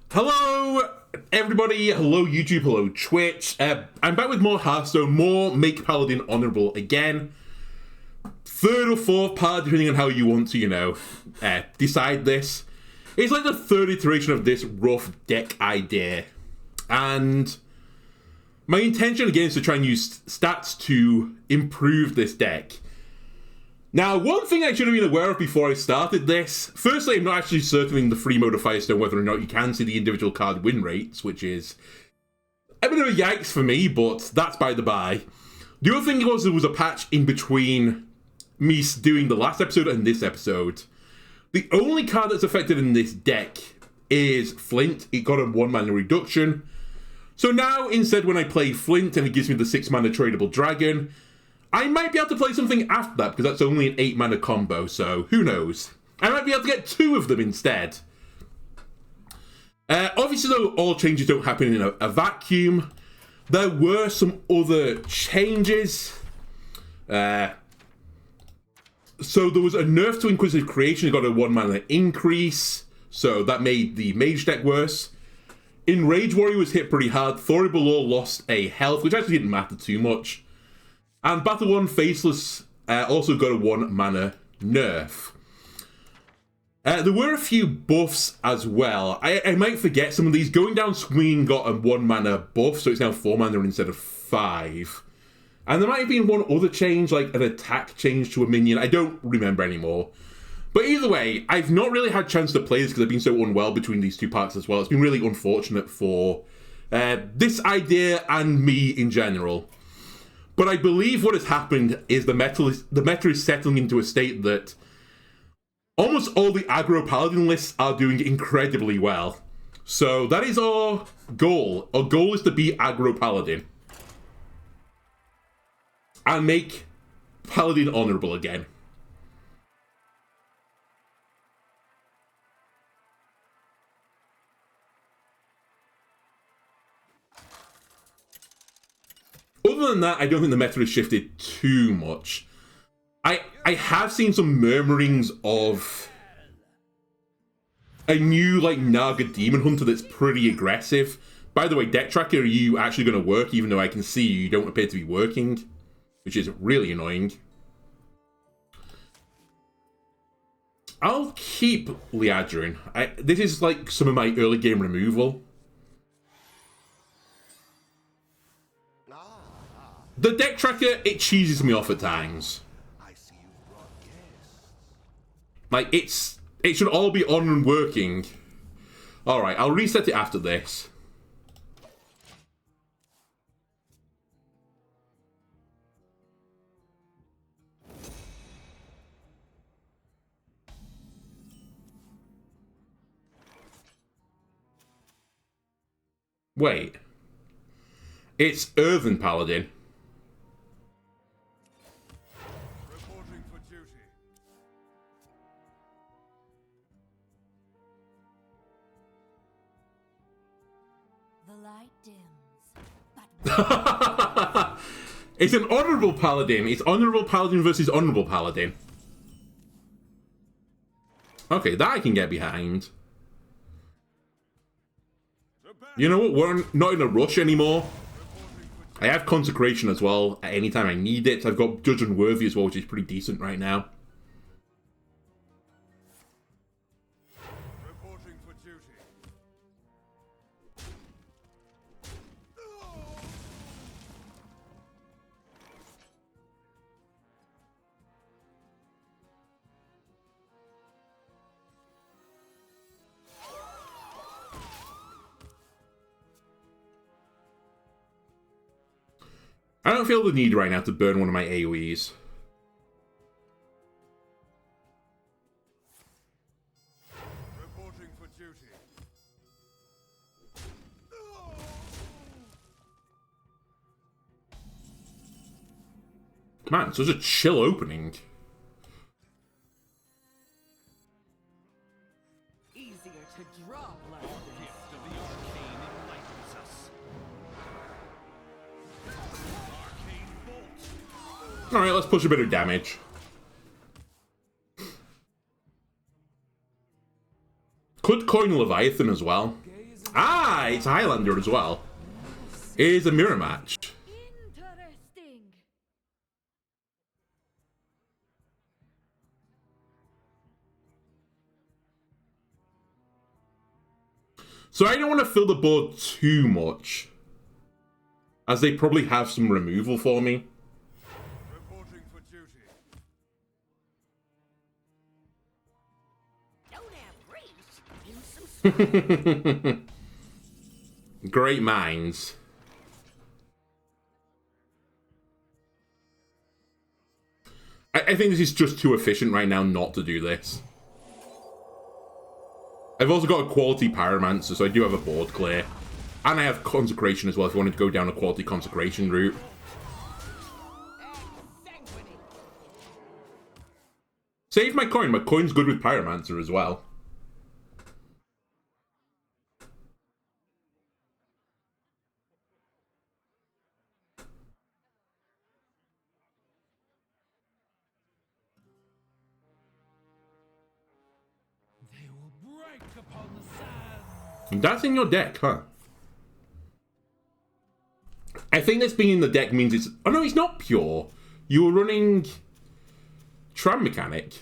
Hello, everybody. Hello, YouTube. Hello, Twitch. I'm back with more Hearthstone, more Make Paladin Honourable again. Third or fourth part, depending on how you want to, decide this. It's like the third iteration of this rough deck idea. And my intention, again, is to try and use stats to improve this deck. Now, one thing I should have been aware of before I started this, firstly, I'm not actually certain in the free mode of Hearthstone whether or not you can see the individual card win rates, which is a bit of a yikes for me, but that's by the by. The other thing was there was a patch in between me doing the last episode and this episode. The only card that's affected in this deck is Flint. It got a 1-mana reduction. So now, instead, when I play Flint and it gives me the 6-mana tradable dragon, I might be able to play something after that, because that's only an 8-mana combo, so who knows. I might be able to get 2 of them instead. Obviously, though, all changes don't happen in a vacuum. There were some other changes. So there was a nerf to Inquisitive Creation. It got a 1-mana increase, so that made the mage deck worse. Enrage Warrior was hit pretty hard. Thorible Law lost a health, which actually didn't matter too much. And Battle 1 Faceless also got a 1-mana nerf. There were a few buffs as well. I might forget some of these. Going Down Swinging got a 1-mana buff, so it's now 4-mana instead of 5. And there might have been one other change, like an attack change to a minion. I don't remember anymore. But either way, I've not really had a chance to play this because I've been so unwell between these two parts as well. It's been really unfortunate for this idea and me in general. But I believe what has happened is the meta is settling into a state that almost all the aggro paladin lists are doing incredibly well. So that is our goal. Our goal is to be aggro paladin. And make paladin honourable again. Other than that, I don't think the meta has shifted too much. I have seen some murmurings of a new, Naga Demon Hunter that's pretty aggressive. By the way, Deck Tracker, are you actually going to work? Even though I can see you don't appear to be working, which is really annoying. I'll keep Liadrin. This is like some of my early game removal. The Deck Tracker, it cheeses me off at times. Like, it should all be on and working. Alright, I'll reset it after this. Wait. It's Earthen Paladin. It's an honourable paladin. It's honourable paladin versus honourable paladin. Okay, that I can get behind. You know what? We're not in a rush anymore. I have Consecration as well at any time I need it. I've got Judge Unworthy as well, which is pretty decent right now. I don't feel the need right now to burn one of my AoEs. Reporting for duty. Man, such a chill opening. Easier to draw blood. The gift of the arcane enlightens us. Alright, let's push a bit of damage. Could coin Leviathan as well. Ah, it's Highlander as well. It is a mirror match. Interesting. So I don't want to fill the board too much, as they probably have some removal for me. Reporting for duty. Don't have reach. Great minds. I think this is just too efficient right now not to do this. I've also got a quality Pyromancer, so I do have a board clear. And I have Consecration as well if you wanted to go down a quality Consecration route. Save my coin. My coin's good with Pyromancer as well. They will break upon the sand. That's in your deck, huh? I think this being in the deck means it's... Oh no, it's not pure. You were running Tram Mechanic.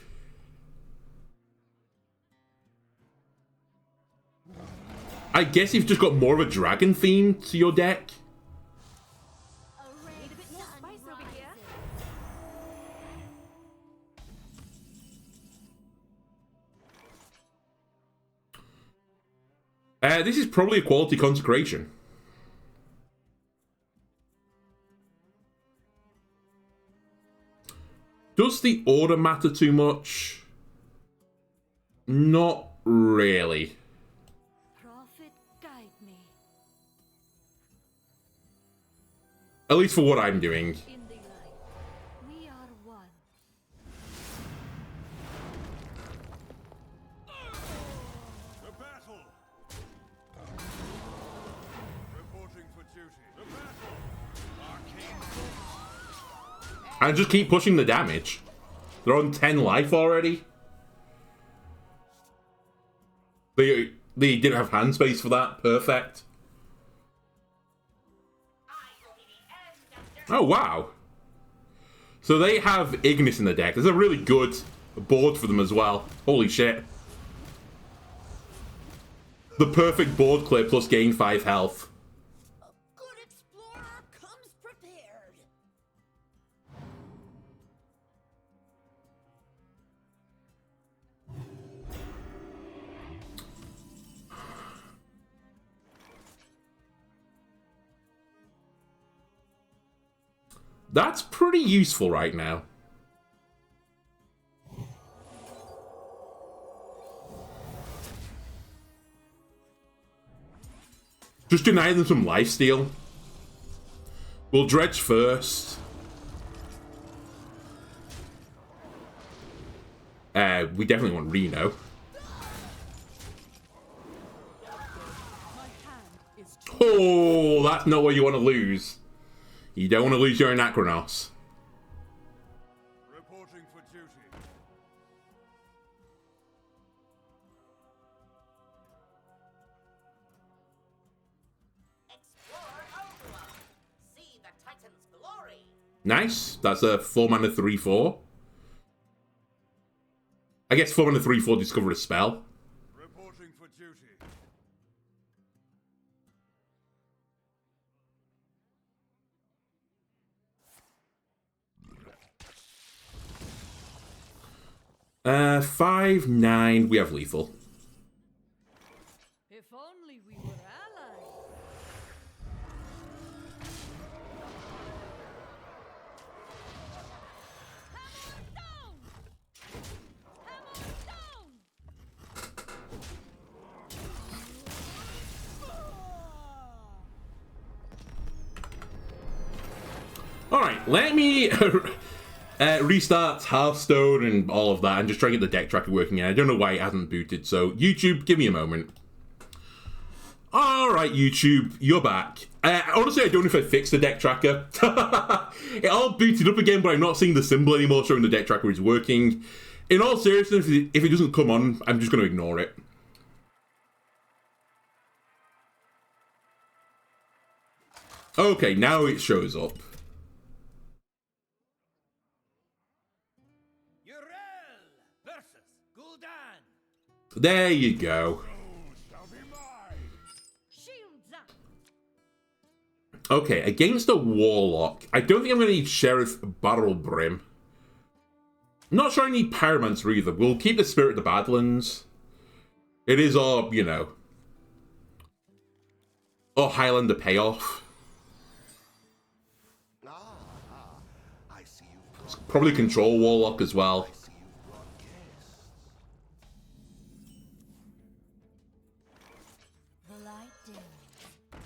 I guess you've just got more of a dragon theme to your deck. Need a bit more spice over here. This is probably a quality Consecration. Does the order matter too much? Not really. Prophet, guide me. At least for what I'm doing. In the light, we are one. The battle. Reporting for duty. The battle. Arcane bolt. And just keep pushing the damage. They're on 10 life already. They didn't have hand space for that. Perfect. Oh, wow. So they have Ignis in the deck. There's a really good board for them as well. Holy shit. The perfect board clear plus gain 5 health. A good explorer comes prepared. That's pretty useful right now. Just deny them some lifesteal. We'll dredge first. We definitely want Reno. My hand is Oh, that's not what you want to lose. You don't want to lose your Anachronos. Reporting for duty. Explore Overworld. See the Titan's glory. Nice. That's a 4 mana 3/4. I guess 4 mana 3/4 discover a spell. Reporting for duty. Uh, 5/9. We have lethal. If only we were allies. Alright, let me restart Hearthstone and all of that and just try to get the deck tracker working again. I don't know why it hasn't booted, so YouTube, give me a moment. Alright, YouTube, you're back. Honestly, I don't know if I fixed the deck tracker. It all booted up again, but I'm not seeing the symbol anymore showing the deck tracker is working. In all seriousness, if it doesn't come on, I'm just going to ignore it. Okay, now it shows up. Urel versus Gul'dan. There you go. Shall be mine. Shields up. Okay, against a Warlock, I don't think I'm going to need Sheriff Barrel Brim. Not sure I need Pyromancer either. We'll keep the Spirit of the Badlands. It is our, you know, our Highlander payoff. I see you. Probably control Warlock as well. See you brought guests. The light dims,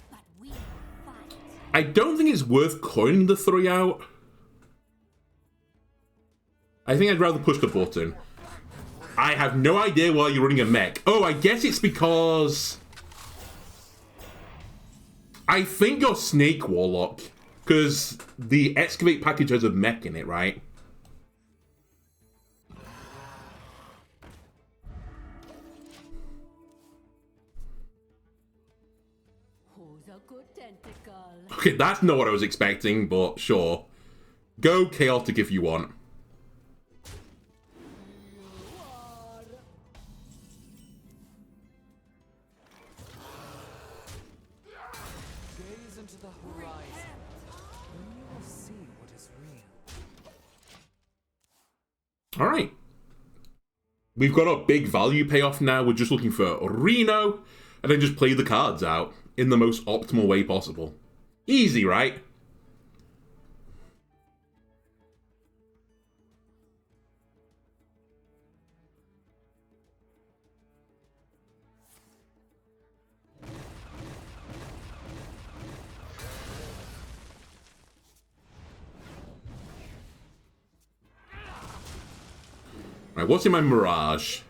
but we fight. I don't think it's worth coining the 3 out. I think I'd rather push the button. I have no idea why you're running a mech. Oh, I guess it's because... I think you're Snake Warlock. Because the Excavate package has a mech in it, right? Who's a good tentacle? Okay, that's not what I was expecting, but sure. Go Chaotic if you want. Gaze into the horizon. Then you will see what is real. Alright. We've got our big value payoff now. We're just looking for Reno, and then just play the cards out in the most optimal way possible. Easy, right? Right, what's in my Mirage?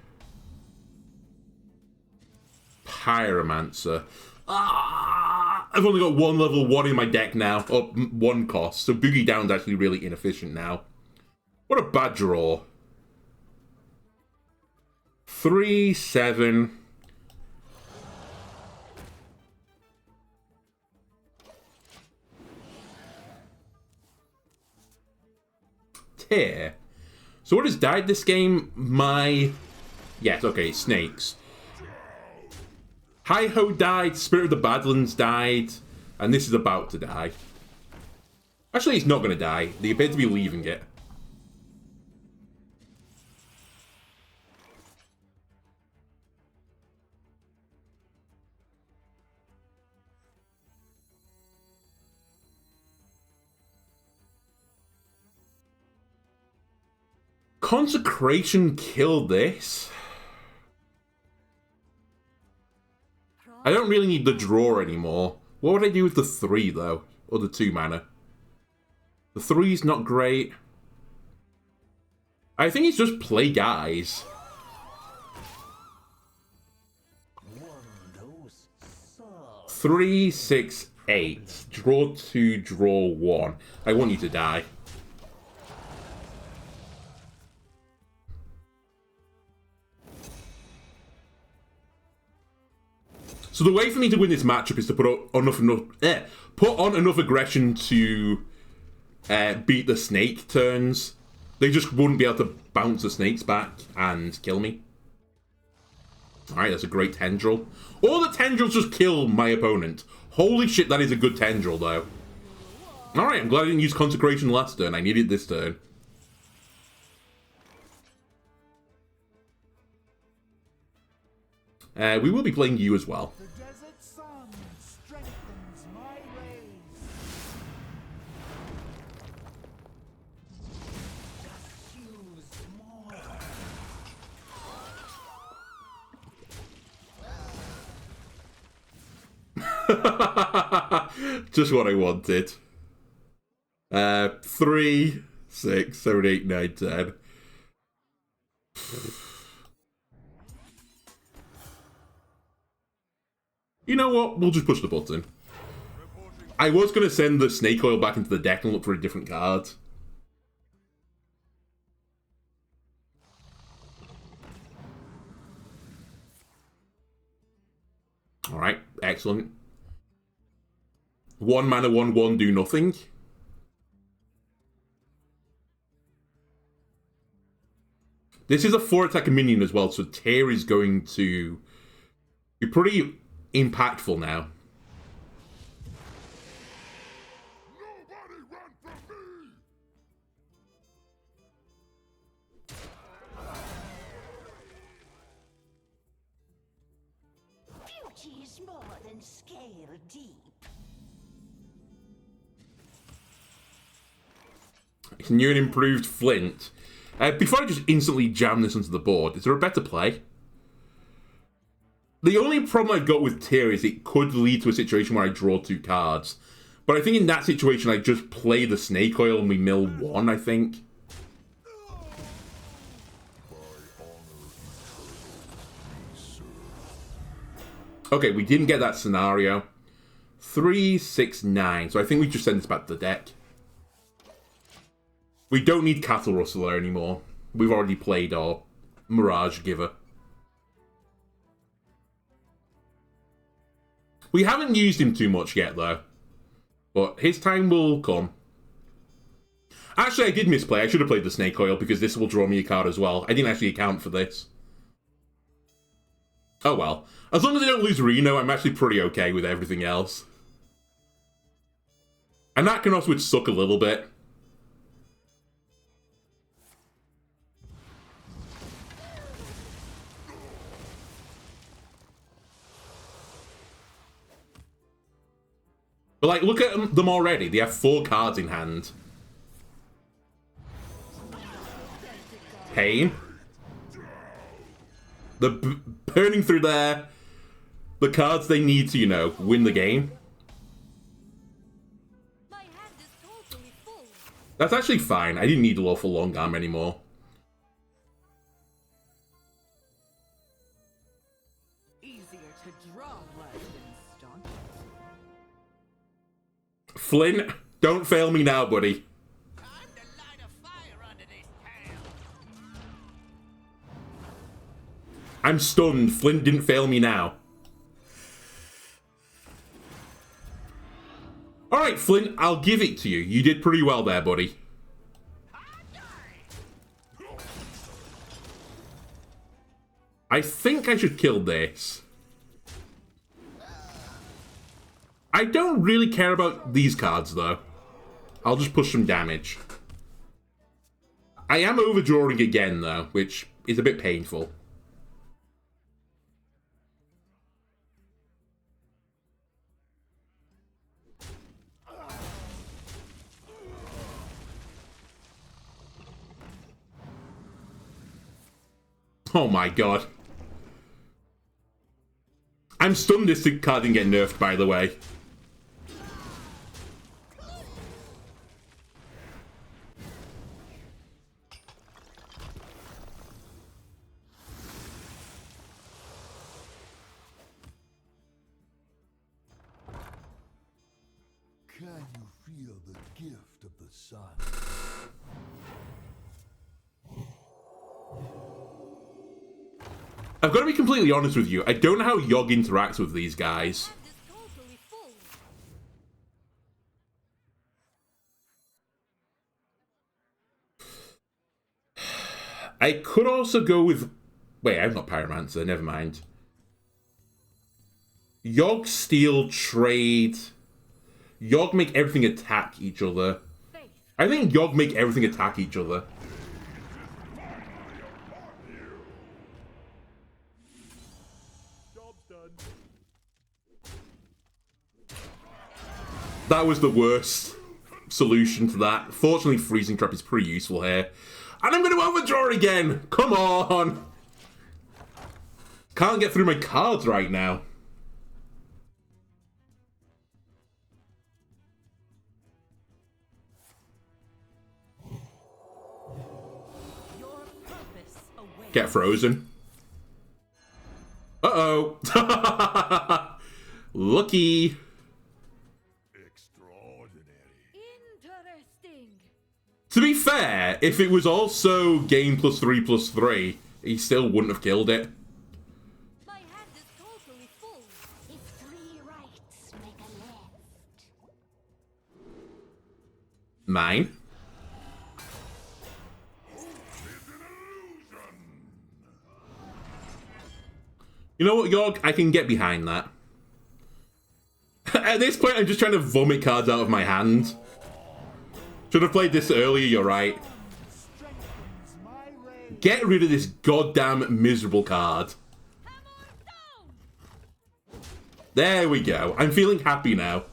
Pyromancer. I've only got one level 1 in my deck now, or 1 cost, so Boogie Down's actually really inefficient now. What a bad draw. 3, 7. Tear. So what has died this game? Yes, okay, snakes. Hi-Ho died, Spirit of the Badlands died, and this is about to die. Actually, it's not going to die. They appear to be leaving it. Consecration killed this. I don't really need the draw anymore. What would I do with the 3 though? Or the 2 mana? The 3's not great. I think it's just play guys. 3, 6, 8. Draw 2, draw 1. I want you to die. So the way for me to win this matchup is to put on enough aggression to beat the snake turns. They just wouldn't be able to bounce the snakes back and kill me. Alright, that's a great tendril. All the tendrils just kill my opponent. Holy shit, that is a good tendril, though. Alright, I'm glad I didn't use Consecration last turn. I needed this turn. We will be playing you as well. The desert sun strengthens my rays. Just what I wanted. 3, 6, 7, 8, 9, 10. You know what? We'll just push the button. I was going to send the snake oil back into the deck and look for a different card. Alright, excellent. 1 mana, 1/1, do nothing. This is a 4-attack minion as well, so Tear is going to be pretty impactful now. Nobody run from me! Beauty is more than scale deep. It's new and improved Flint. Before I just instantly jam this onto the board, is there a better play? The only problem I've got with Tear is it could lead to a situation where I draw 2 cards. But I think in that situation I just play the Snake Oil and we mill 1, I think. Okay, we didn't get that scenario. 3, 6, 9. So I think we just send this back to the deck. We don't need Cattle Rustler anymore. We've already played our Mirage Giver. We haven't used him too much yet, though. But his time will come. Actually, I did misplay. I should have played the Snake Oil because this will draw me a card as well. I didn't actually account for this. Oh well. As long as I don't lose Reno, I'm actually pretty okay with everything else. And that can also suck a little bit. But, like, look at them already. They have 4 cards in hand. Pain. They're burning through the cards they need to, you know, win the game. My hand is totally full. That's actually fine. I didn't need a lawful long arm anymore. Easier to draw blood than staunch. Flint, don't fail me now, buddy. Time to light a fire under this town. I'm stunned. Flint didn't fail me now. Alright, Flint, I'll give it to you. You did pretty well there, buddy. I think I should kill this. I don't really care about these cards, though. I'll just push some damage. I am overdrawing again, though, which is a bit painful. Oh my god. I'm stunned this card didn't get nerfed, by the way. Can you feel the gift of the sun? I've got to be completely honest with you. I don't know how Yogg interacts with these guys. Hand is totally full. I could also go with... Wait, I'm not Pyromancer. Never mind. Yogg steal, trade. Yogg make everything attack each other. I think Yogg make everything attack each other. That was the worst solution to that. Fortunately, Freezing Trap is pretty useful here. And I'm going to overdraw again! Come on! Can't get through my cards right now. Your purpose awaits. Get frozen. Uh-oh. Lucky. Interesting. To be fair, if it was also game +3/+3, he still wouldn't have killed it. My hand is totally full. If 3 rights make a left. Mine. You know what, York? I can get behind that. At this point, I'm just trying to vomit cards out of my hand. Should have played this earlier, you're right. Get rid of this goddamn miserable card. There we go. I'm feeling happy now.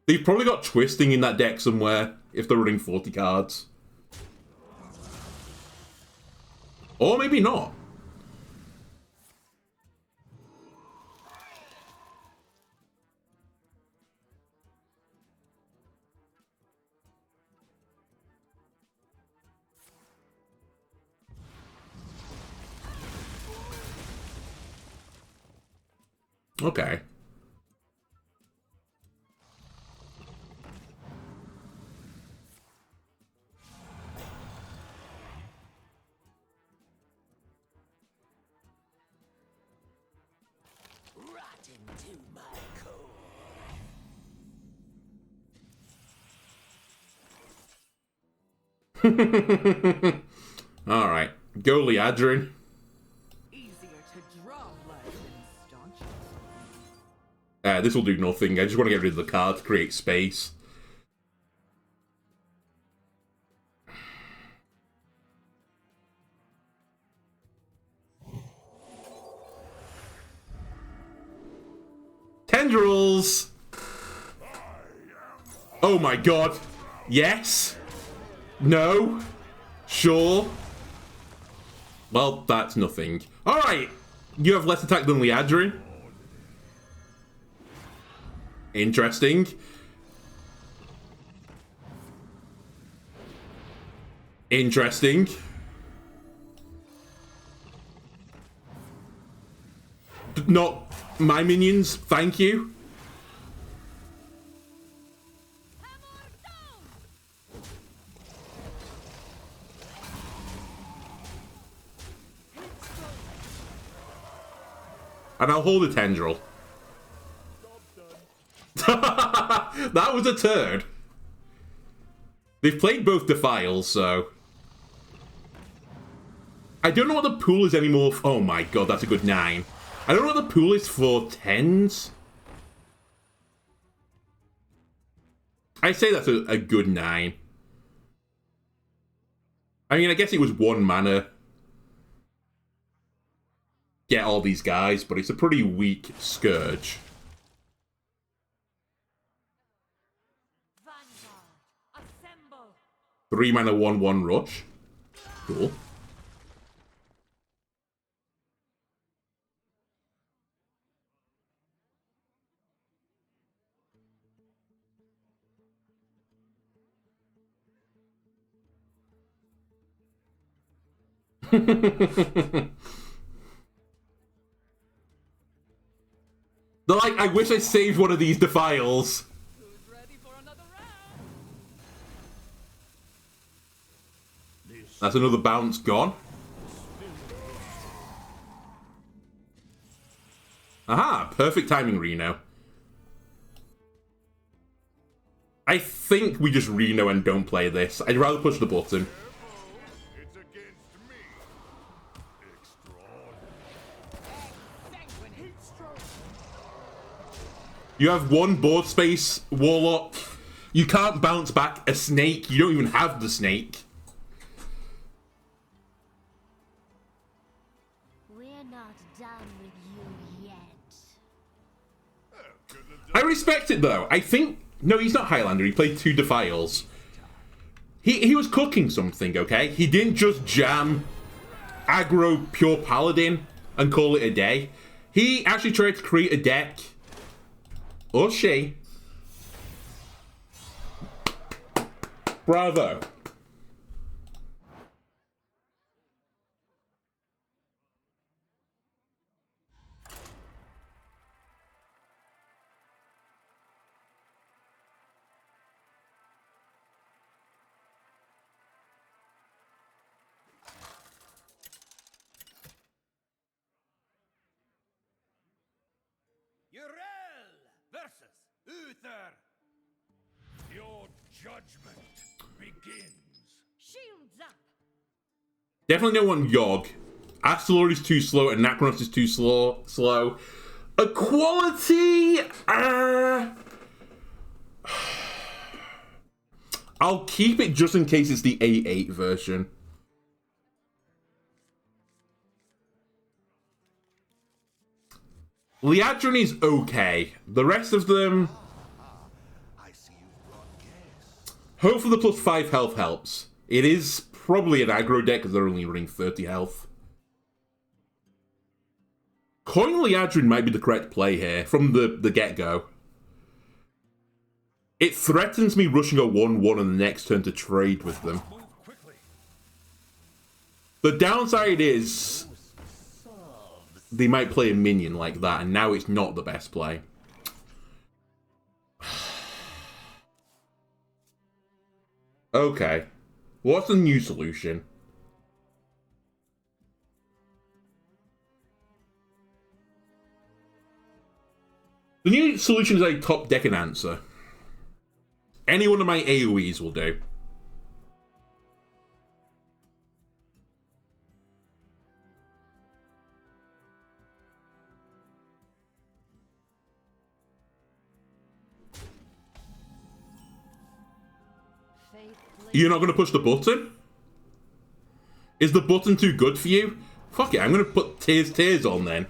They've probably got Twisting in that deck somewhere, if they're running 40 cards. Or maybe not. Okay. All right, go Liadrin. This will do nothing. I just want to get rid of the card to create space. Tendrils! Oh my god. Yes? No? Sure? Well, that's nothing. Alright! You have less attack than Liadrin. Interesting. Interesting. Not my minions, thank you. And I'll hold a tendril. That was a turd. They've played both Defiles, so... I don't know what the pool is anymore. Oh my god, that's a good 9. I don't know what the pool is for 10s. I say that's a good 9. I mean, I guess it was 1 mana. Get all these guys, but it's a pretty weak Scourge. 3 mana 1/1 rush. Cool. They're like, I wish I saved one of these Defiles. That's another bounce gone. Aha, perfect timing, Reno. I think we just Reno and don't play this. I'd rather push the button. You have 1 board space, Warlock. You can't bounce back a snake. You don't even have the snake. I respect it, though. I think... No, he's not Highlander. He played 2 Defiles. He was cooking something, okay? He didn't just jam aggro pure Paladin and call it a day. He actually tried to create a deck. Or she. Bravo. Shields up. Definitely don't want Yogg. Astalor is too slow, and Necronos is too slow. Equality? I'll keep it just in case it's the A8 version. Liadrin is okay. The rest of them... Hope for the plus 5 health helps. It is probably an aggro deck because they're only running 30 health. Coin Liadrin might be the correct play here from the get-go. It threatens me rushing a 1-1 on the next turn to trade with them. The downside is they might play a minion like that, and now it's not the best play. Okay. What's the new solution? The new solution is a top deck and answer. Any one of my AoEs will do. You're not going to push the button? Is the button too good for you? Fuck it, I'm going to put tears on then.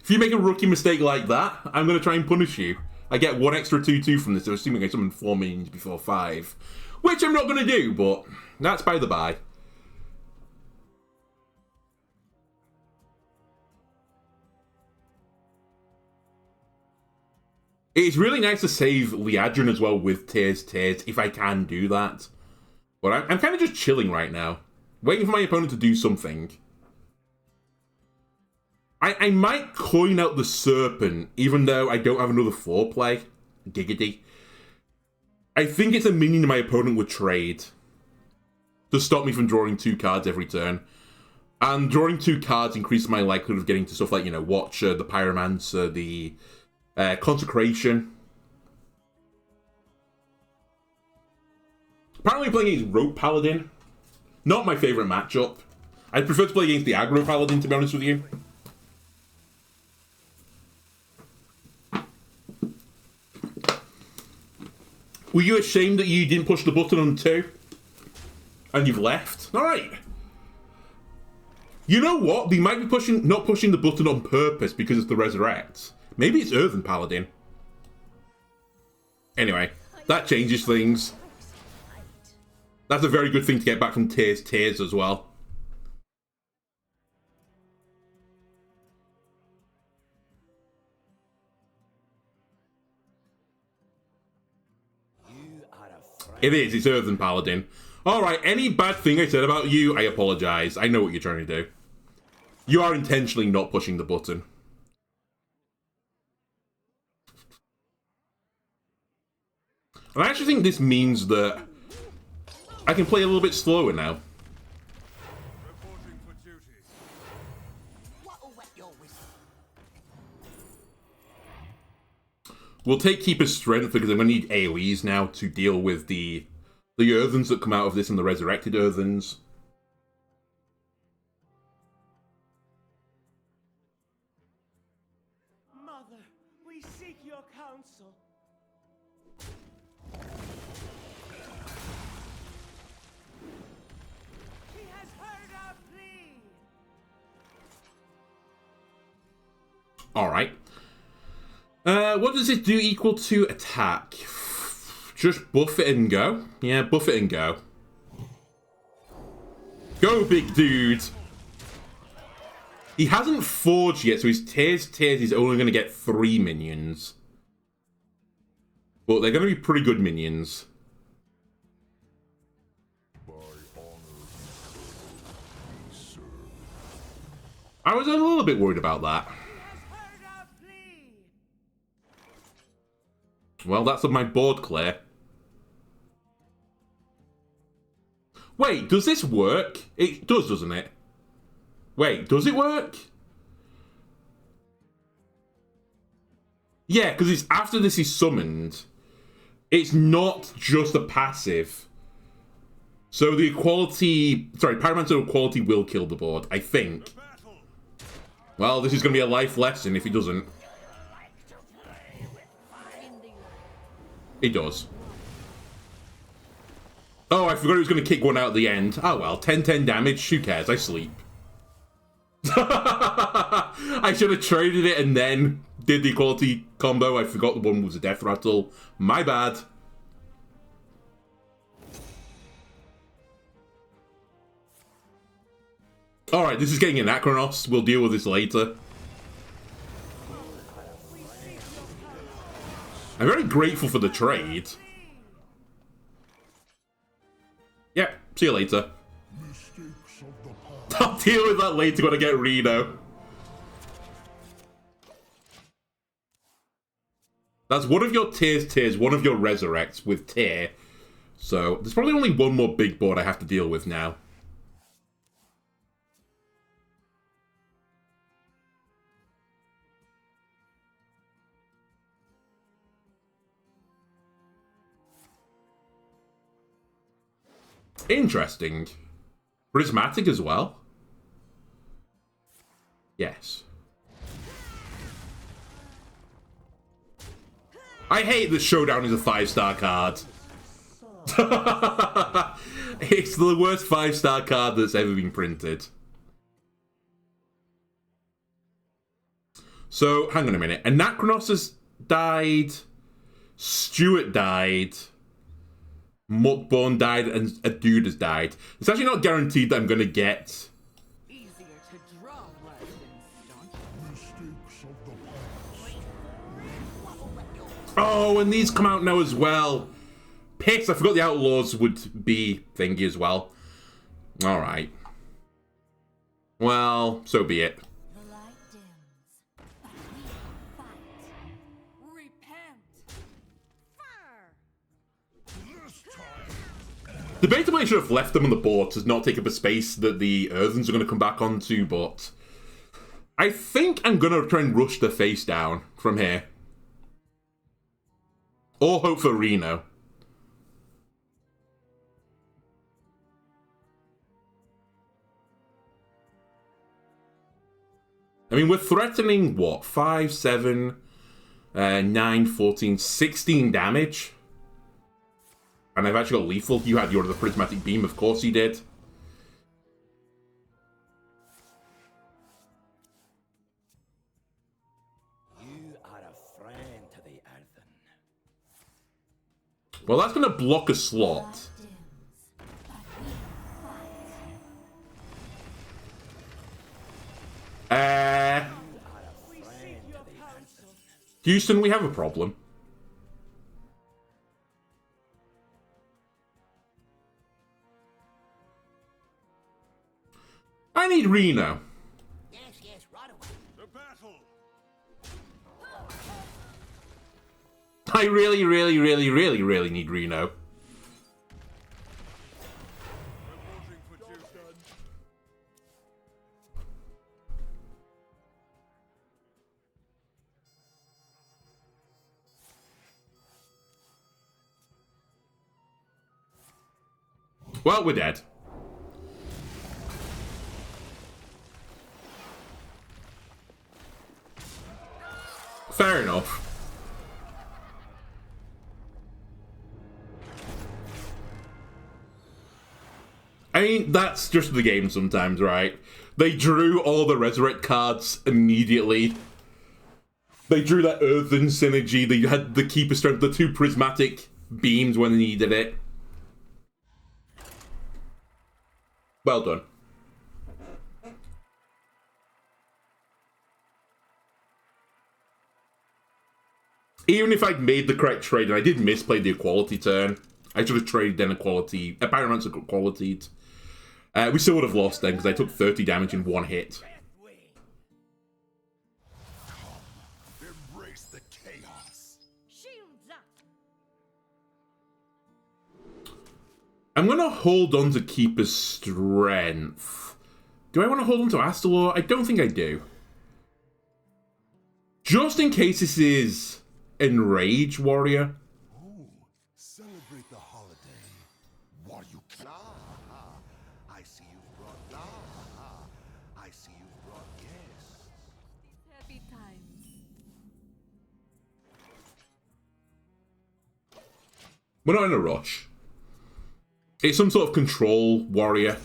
If you make a rookie mistake like that, I'm going to try and punish you. I get 1 extra 2/2 from this, so assuming I summon 4 minions before 5. Which I'm not going to do, but that's by the by. It's really nice to save Liadrin as well with tears, if I can do that. But I'm kind of just chilling right now. Waiting for my opponent to do something. I might coin out the Serpent, even though I don't have another 4 play. Giggity. I think it's a minion my opponent would trade to stop me from drawing 2 cards every turn. And drawing 2 cards increases my likelihood of getting to stuff like, you know, Watcher, the Pyromancer, the Consecration. Apparently playing against Rope Paladin. Not my favourite matchup. I'd prefer to play against the Aggro Paladin, to be honest with you. Were you ashamed that you didn't push the button on 2? And you've left? Alright. You know what? They might be not pushing the button on purpose because it's the Resurrect. Maybe it's Earthen Paladin. Anyway, that changes things. That's a very good thing to get back from tears as well. It is, it's Earthen Paladin. Alright, any bad thing I said about you, I apologise. I know what you're trying to do. You are intentionally not pushing the button. And I actually think this means that I can play a little bit slower now. We'll take Keeper's Strength because I'm going to need AoEs now to deal with the Earthens that come out of this and the Resurrected Earthens. Mother, we seek your counsel. He has heard our plea. Alright. What does it do equal to attack? Just buff it and go? Yeah, buff it and go. Go, big dude! He hasn't forged yet, so his tears is only going to get 3 minions. But they're going to be pretty good minions. I was a little bit worried about that. Well, that's on my board clear. Wait, does this work? It does, doesn't it? Wait, does it work? Yeah, because it's after this is summoned. It's not just a passive. So the equality... Sorry, Pyromancer equality will kill the board, I think. Well, this is going to be a life lesson if he doesn't. He does. Oh, I forgot he was going to kick one out at the end. Oh well, 10-10 damage, who cares, I sleep. I should have traded it and then did the equality combo. I forgot the one was a death rattle. My bad. Alright, this is getting Anachronos. We'll deal with this later. I'm very grateful for the trade. Yeah, see you later. I'll deal with that later when I get Reno. That's one of your tiers, one of your resurrects with tier. So, there's probably only one more big board I have to deal with now. Interesting. Prismatic as well? Yes. I hate that Showdown is a 5-star card. It's the worst 5-star card that's ever been printed. So, hang on a minute. Anachronos has died. Stewart died. Muckborn died, and a dude has died. It's actually not guaranteed that I'm going to get... Easier to draw blood than staunch. Oh, and these come out now as well. Piss, I forgot the Outlaws would be thingy as well. Alright. Well, so be it. The light dims, but we fight. Repent. Debatably, I should have left them on the board to not take up a space that the Earthens are going to come back onto, but... I think I'm going to try and rush the face down from here. Or hope for Reno. I mean, we're threatening, what, 5, 7, 9, 14, 16 damage? And I've actually got lethal. You had your other prismatic beam, of course you did. You are a friend to the Earthen. Well, that's going to block a slot. Houston, we have a problem. I need Reno. Yes, yes, right away. The battle. I really, really, really, really, really need Reno. Reporting for duty. Well, we're dead. Fair enough. I mean, that's just the game sometimes, right? They drew all the Resurrect cards immediately. They drew that Earthen synergy. They had the Keeper Strength, the 2 prismatic beams when they needed it. Well done. Even if I'd made the correct trade, and I did misplay the equality turn, I should have traded then equality. Pyromancer equality'd. We still would have lost then, because I took 30 damage in one hit. Embrace the chaos. Shields up. I'm going to hold on to Keeper's Strength. Do I want to hold on to Astalor? I don't think I do. Just in case this is Enrage Warrior. We're not in a rush. It's some sort of control warrior.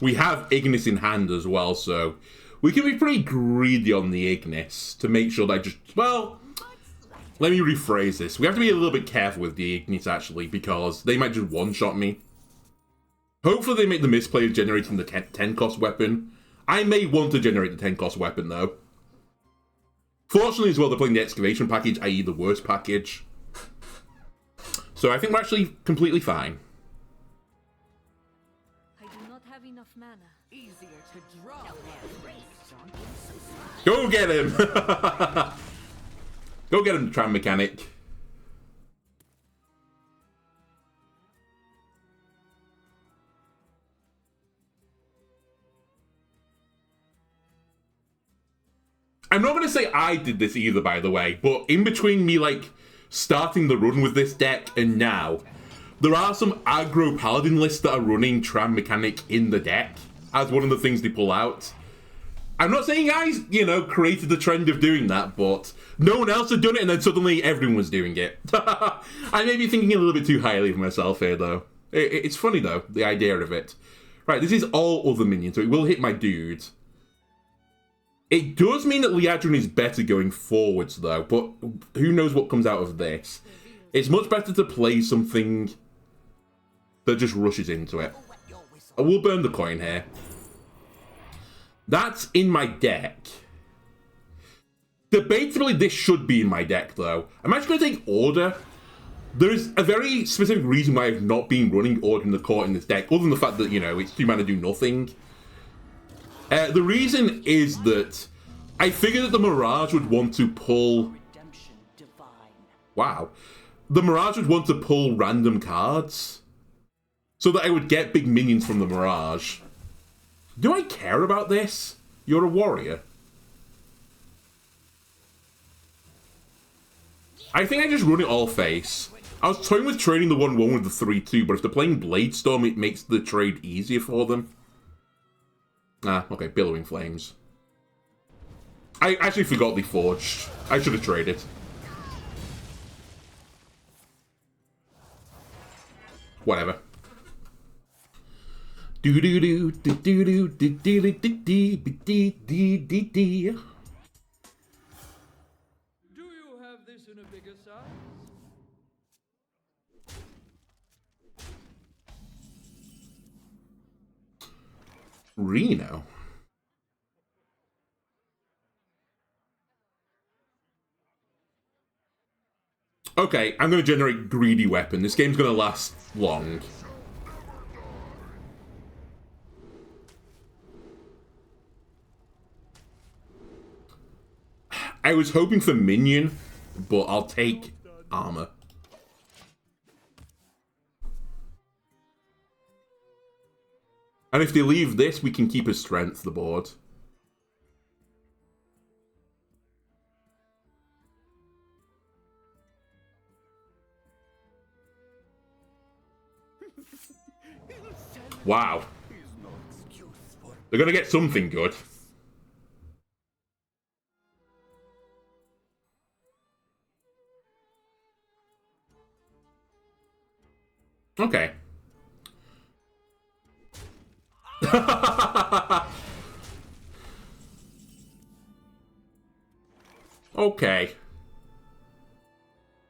We have Ignis in hand as well, so we can be pretty greedy on the Ignis to make sure that well, let me rephrase this. We have to be a little bit careful with the Ignis, actually, because they might just one-shot me. Hopefully they make the misplay of generating the 10 cost weapon. I may want to generate the 10 cost weapon, though. Fortunately, as well, they're playing the excavation package, i.e. the worst package. So I think we're actually completely fine. I do not have enough mana. Easier to draw. Go get him! Go get him, Tram Mechanic. I'm not going to say I did this either, by the way, but in between me, like, starting the run with this deck and now, there are some aggro Paladin lists that are running Tram Mechanic in the deck as one of the things they pull out. I'm not saying I, you know, created the trend of doing that, but no one else had done it, and then suddenly everyone was doing it. I may be thinking a little bit too highly of myself here, though. It's funny, though, the idea of it. Right, this is all other minions, so it will hit my dude. It does mean that Liadrin is better going forwards, though, but who knows what comes out of this. It's much better to play something that just rushes into it. I will burn the coin here. That's in my deck. Debatably, this should be in my deck, though. I'm actually going to take Order. There's a very specific reason why I've not been running Order in the Court in this deck, other than the fact that, you know, it's 2 mana do nothing. The reason is that I figured that the Mirage would want to pull... Wow. The Mirage would want to pull random cards so that I would get big minions from the Mirage. Do I care about this? You're a warrior. I think I just run it all face. I was toying with trading the 1-1 with the 3-2, but if they're playing Bladestorm, it makes the trade easier for them. Ah, okay, Billowing Flames. I actually forgot they forged. I should have traded. Whatever. Do do do do do do do do do do do do. Do you have this in a bigger size? Reno. Okay, I'm going to generate Greedy Weapon. This game's going to last long. I was hoping for Minion, but I'll take Armor. And if they leave this, we can keep a Strength, the board. Wow. They're going to get something good. Okay. Okay.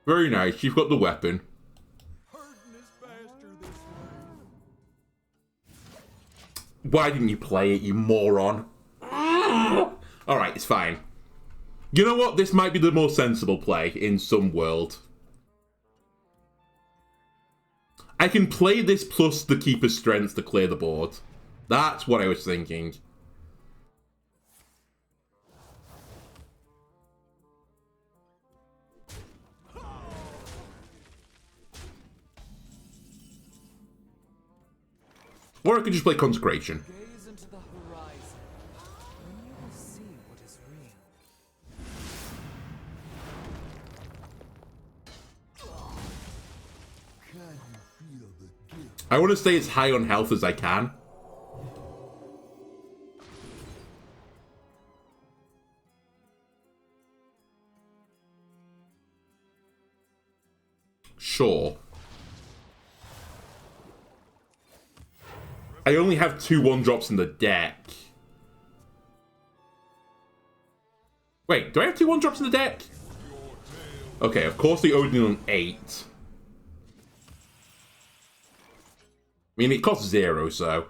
Very nice. You've got the weapon. Why didn't you play it, you moron? Alright, it's fine. You know what? This might be the more sensible play in some world. I can play this plus the Keeper's Strength to clear the board. That's what I was thinking. Or I could just play Consecration. Gaze into the horizon, and you will see what is real. I want to stay as high on health as I can. Sure. I only have 2 1-drops in the deck. Wait, do I have 2 1-drops in the deck? Okay, of course the Odin on 8. I mean, it costs 0, so.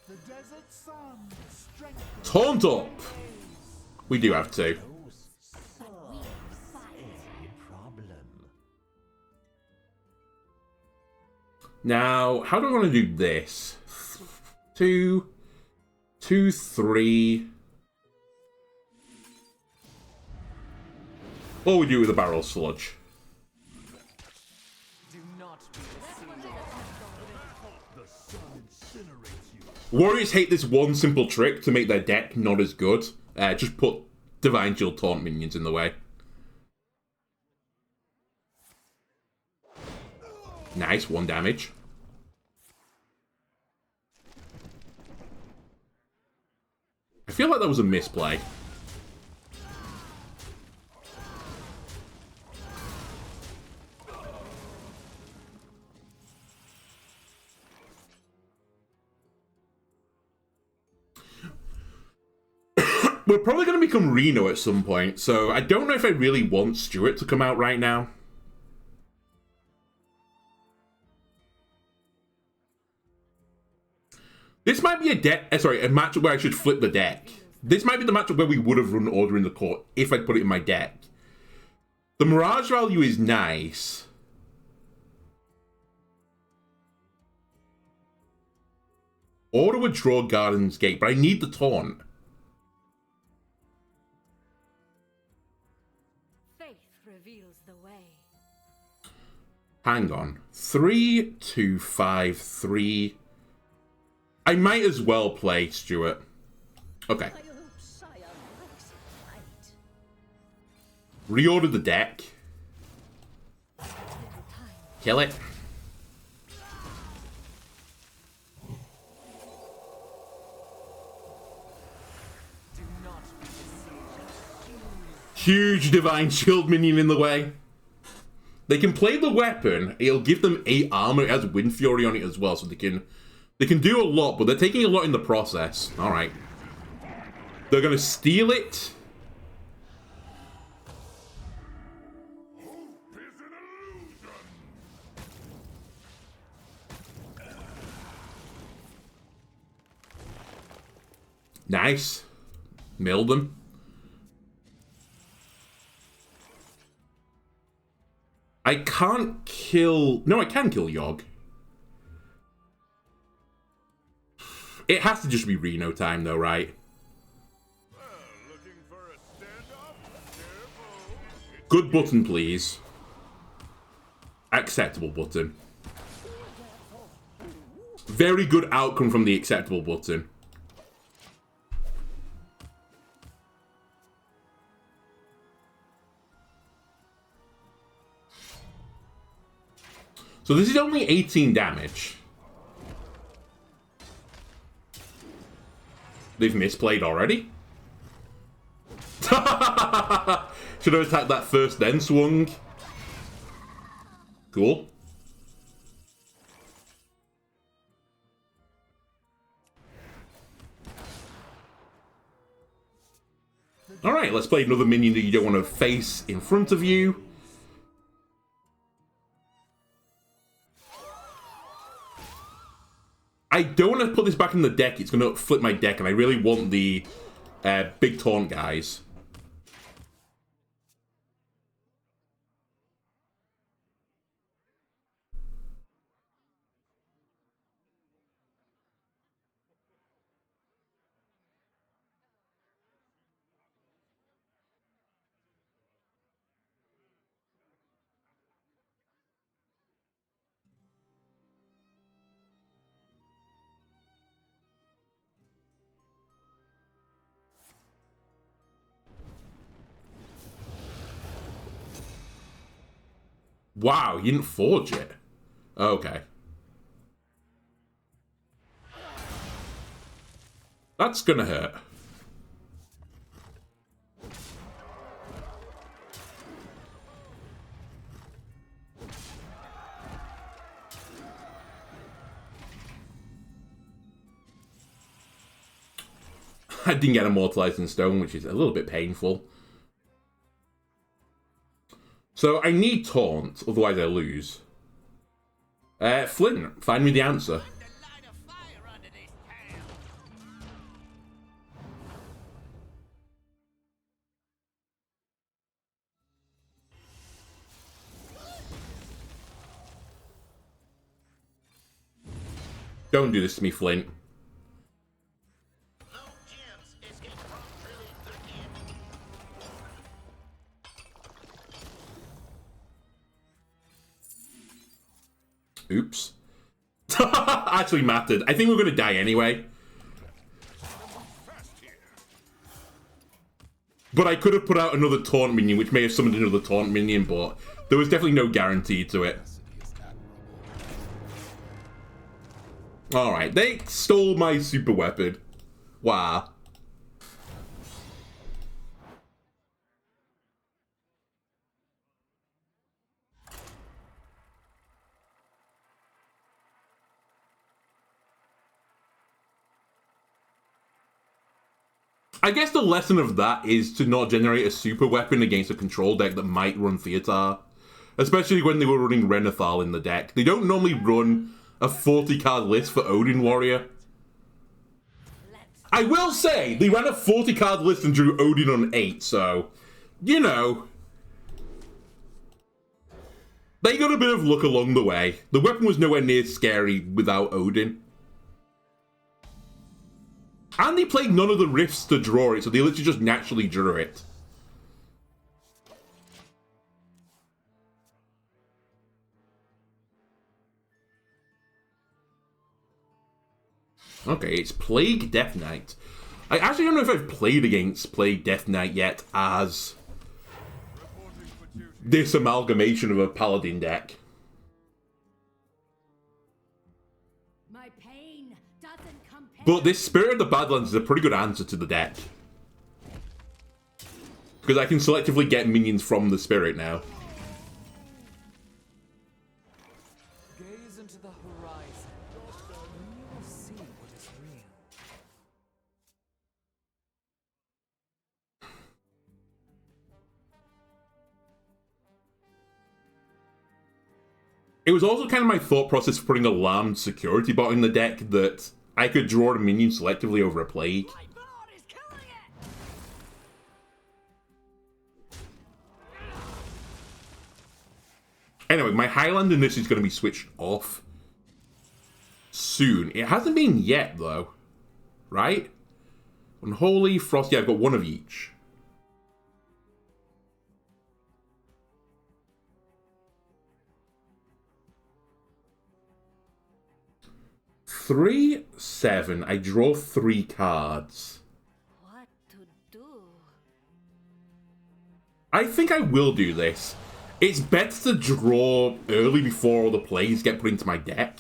The desert sun strengthens Taunt up! We do have 2. Now, how do I want to do this? 2, 2, 3. Or we do it with a barrel sludge. Do not be deceived. Warriors hate this one simple trick to make their deck not as good. Just put Divine Shield Taunt minions in the way. Nice, 1 damage. I feel like that was a misplay. We're probably going to become Reno at some point, so I don't know if I really want Stewart to come out right now. This might be a matchup where I should flip the deck. This might be the matchup where we would have run Order in the Court if I'd put it in my deck. The Mirage value is nice. Order would draw Garden's Gate, but I need the taunt. Faith reveals the way. Hang on. 3, 2, 5, 3. I might as well play Stewart. Okay. Reorder the deck. Kill it. Do not be deceived. Huge Divine Shield minion in the way. They can play the weapon. It'll give them 8 armor. It has Wind Fury on it as well, so they can do a lot, but they're taking a lot in the process. All right. They're going to steal it. Nice. Milled them. I can't kill... No, I can kill Yogg. It has to just be Reno time, though, right? Good button, please. Acceptable button. Very good outcome from the acceptable button. So this is only 18 damage. They've misplayed already. Should have attacked that first, then swung. Cool. Alright, let's play another minion that you don't want to face in front of you. I don't want to put this back in the deck. It's going to flip my deck, and I really want the big taunt guys. Wow, you didn't forge it? Okay. That's gonna hurt. I didn't get immortalized in stone, which is a little bit painful. So I need taunt, otherwise I lose. Flint, find me the answer. Don't do this to me, Flint. Oops. Actually mattered. I think we're gonna die anyway. But I could have put out another taunt minion, which may have summoned another taunt minion, but there was definitely no guarantee to it. Alright, they stole my super weapon. Wow. I guess the lesson of that is to not generate a super weapon against a control deck that might run Theatar. Especially when they were running Renathal in the deck. They don't normally run a 40-card list for Odin Warrior. I will say, they ran a 40-card list and drew Odin on 8, so, you know. They got a bit of luck along the way. The weapon was nowhere near scary without Odin. And they played none of the rifts to draw it, so they literally just naturally drew it. Okay, it's Plague Death Knight. I actually don't know if I've played against Plague Death Knight yet as this amalgamation of a Paladin deck. My pain doesn't compare. But this Spirit of the Badlands is a pretty good answer to the deck. Because I can selectively get minions from the Spirit now. Gaze into the horizon, and you will see what is real. It was also kind of my thought process for putting Alarmed Securitybot in the deck that I could draw a minion selectively over a Plague. My blood is killing it. Anyway, my Highlander in this is going to be switched off soon. It hasn't been yet, though. Right? Unholy, Frosty, I've got one of each. Three, 7. I draw 3 cards. What to do? I think I will do this. It's better to draw early before all the plays get put into my deck.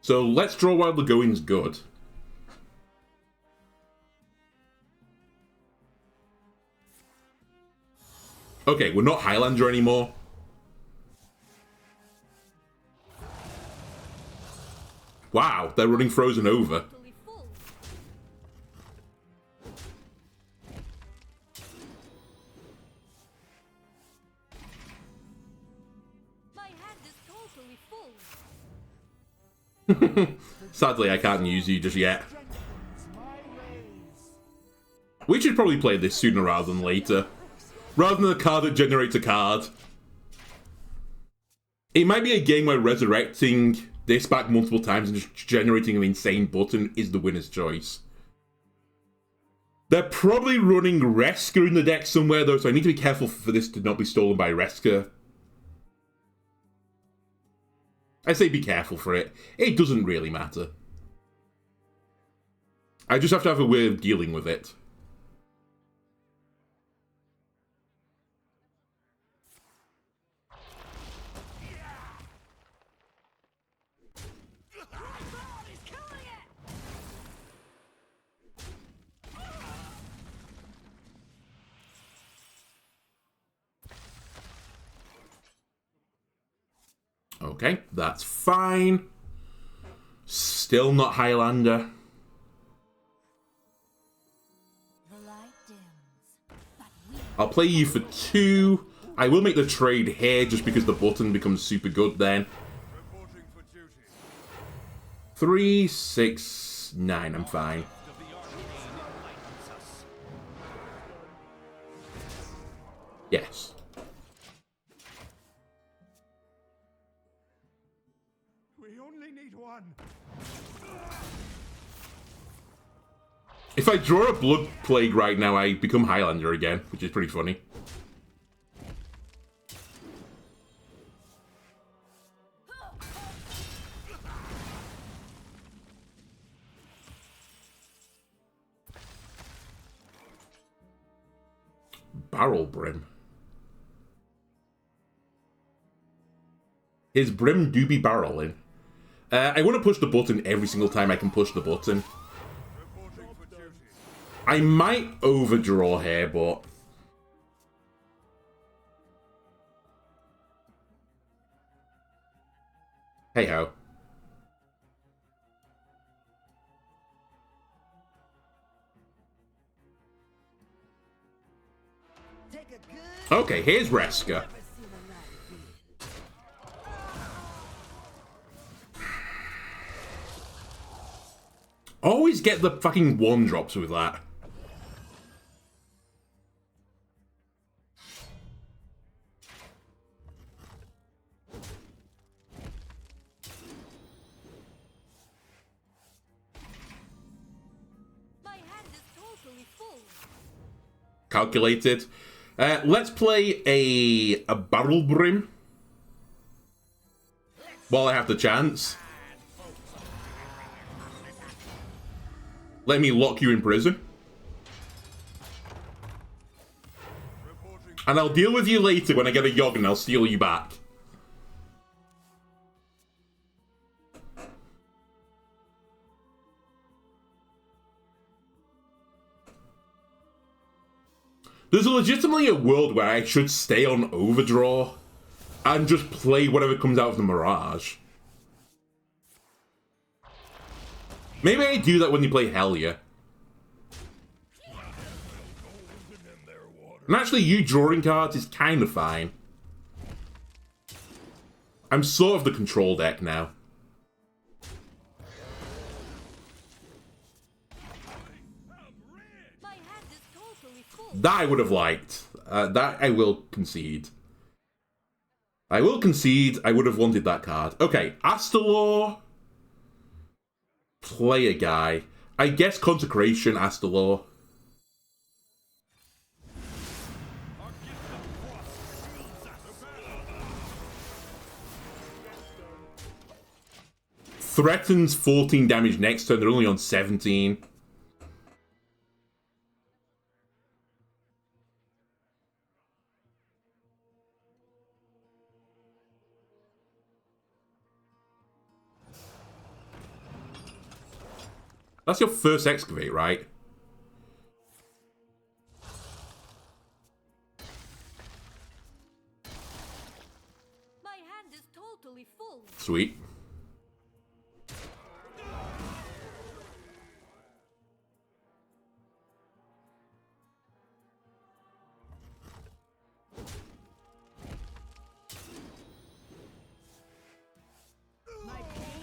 So let's draw while the going's good. Okay, we're not Highlander anymore. Wow, they're running Frozen Over. Totally full. My hand is totally full. Sadly, I can't use you just yet. Strengthens my ways. We should probably play this sooner rather than later. Rather than a card that generates a card. It might be a game where resurrecting this back multiple times and just generating an insane button is the winner's choice. They're probably running Reska in the deck somewhere though, so I need to be careful for this to not be stolen by Reska. I say be careful for it. It doesn't really matter. I just have to have a way of dealing with it. Okay, that's fine. Still not Highlander. I'll play you for 2. I will make the trade here just because the button becomes super good then. 3, 6, 9. I'm fine. Yes. We only need one. If I draw a Blood Plague right now, I become Highlander again, which is pretty funny. Barrel Brim. His Brim do be barreling. I want to push the button every single time I can push the button. I might overdraw here, but... hey-ho. Okay, here's Reska. Always get the fucking 1-drops with that. My hand is totally full. Calculated. Let's play a Barrel Brim. While I have the chance. Let me lock you in prison. And I'll deal with you later when I get a Yogg and I'll steal you back. There's legitimately a world where I should stay on Overdraw and just play whatever comes out of the Mirage. Maybe I do that when you play Hellier. And actually, you drawing cards is kind of fine. I'm sort of the control deck now. That I would have liked. That I will concede. I will concede. I would have wanted that card. Okay, Astalor. Play a guy. I guess Consecration, Astalor. Threatens 14 damage next turn. They're only on 17. That's your first excavate, right? My hand is totally full. Sweet. My pain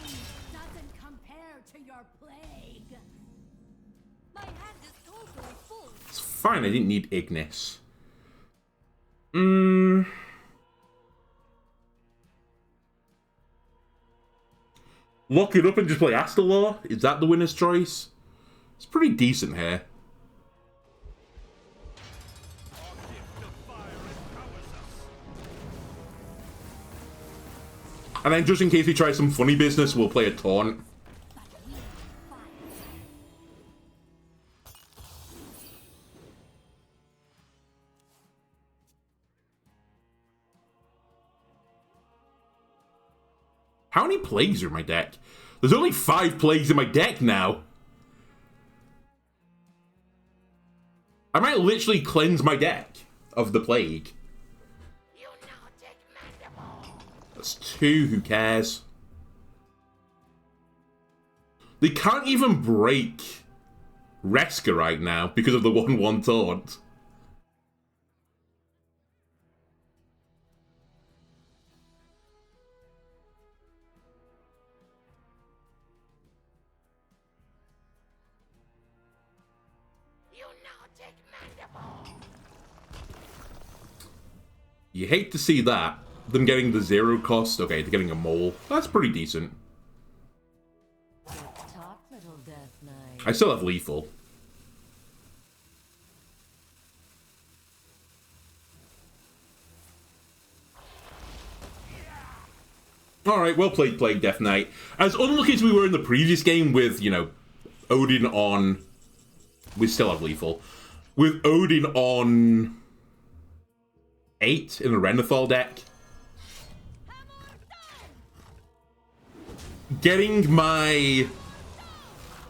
doesn't compare to your plague. My hand is totally full. It's fine, I didn't need Ignis. Lock it up and just play Astalor? Is that the winner's choice? It's pretty decent here. And then just in case we try some funny business, we'll play a taunt. How many plagues are in my deck? There's only 5 plagues in my deck now. I might literally cleanse my deck of the plague. That's 2, who cares? They can't even break Reska right now because of the 1/1 taunt. You hate to see that. Them getting the 0 cost. Okay, they're getting a mole. That's pretty decent. Talk, little Death Knight. I still have lethal. Alright, well played, Death Knight. As unlucky as we were in the previous game with, you know, Odin on... We still have lethal. With Odin on... 8 in the Renathal deck. Getting my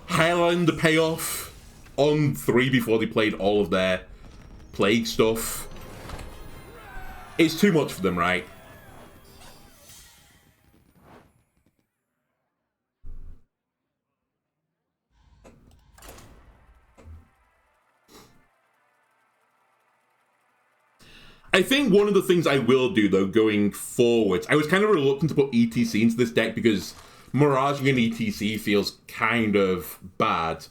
Highlander payoff on 3 before they played all of their plague stuff. It's too much for them, right? I think one of the things I will do, though, going forward, I was kind of reluctant to put ETC into this deck because Miraging an ETC feels kind of bad.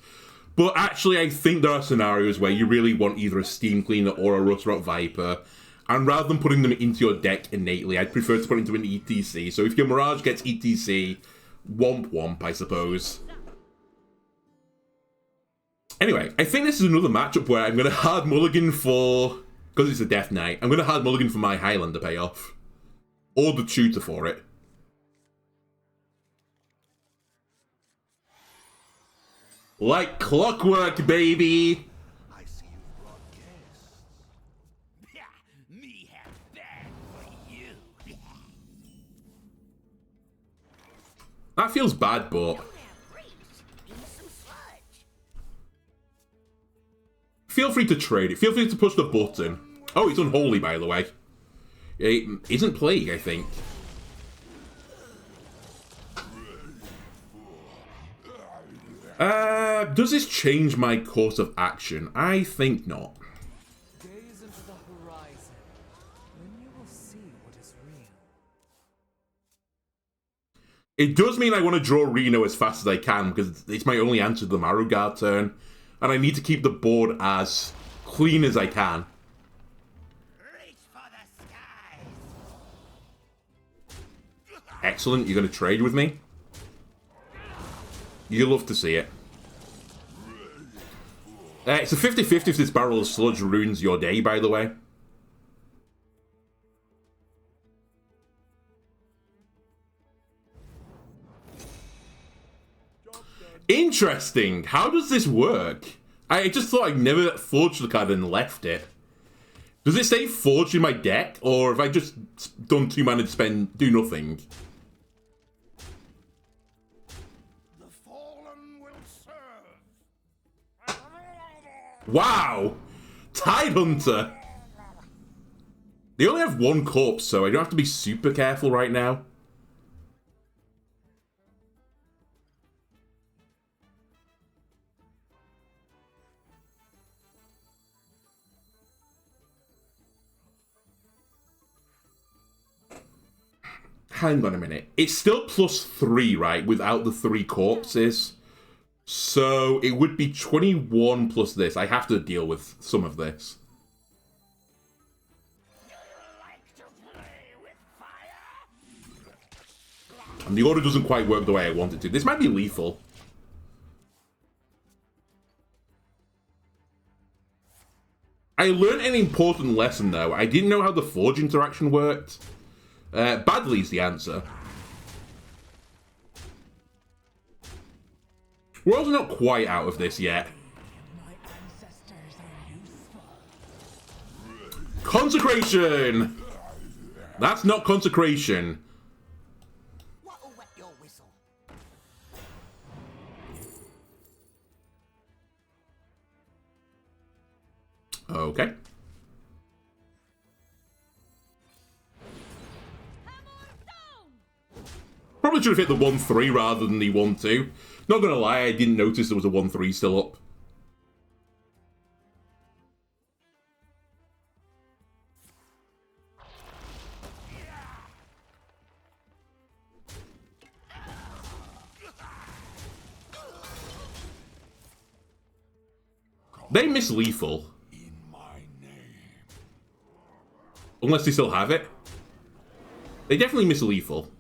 But actually, I think there are scenarios where you really want either a Steam Cleaner or a Rustrock Viper. And rather than putting them into your deck innately, I'd prefer to put it into an ETC. So if your Mirage gets ETC, womp womp, I suppose. Anyway, I think this is another matchup where I'm going to hard mulligan for... Because it's a Death Knight, I'm going to hard mulligan for my Highlander payoff. Or the tutor for it. Like clockwork, baby! I see you brought guests. Me have bad for you. That feels bad, but... Feel free to trade it. Feel free to push the button. Oh, it's unholy, by the way. It isn't plague, I think. Does this change my course of action? I think not. Gaze into the horizon, then you will see what is real. It does mean I want to draw Reno as fast as I can, because it's my only answer to the Marugard turn. And I need to keep the board as clean as I can. Reach for the skies. Excellent, you're going to trade with me? You love to see it. It's a 50-50 if this Barrel of Sludge ruins your day, by the way. Interesting. How does this work? I just thought I'd never forged the card and left it. Does it say forged in my deck? Or have I just done 2 mana to do nothing? The fallen will serve. Wow! Tidehunter! They only have 1 corpse, so I don't have to be super careful right now. Hang on a minute. It's still +3, right? Without the 3 corpses. So it would be 21 plus this. I have to deal with some of this. And the order doesn't quite work the way I want it to. This might be lethal. I learned an important lesson, though. I didn't know how the Forge interaction worked. Badly's the answer. We're also not quite out of this yet. My ancestors are useful. Consecration! That's not Consecration. What'll wet your whistle? Okay. Probably should have hit the 1-3 rather than the 1-2. Not gonna lie, I didn't notice there was a 1-3 still up. They miss lethal. In my name. Unless they still have it. They definitely miss lethal.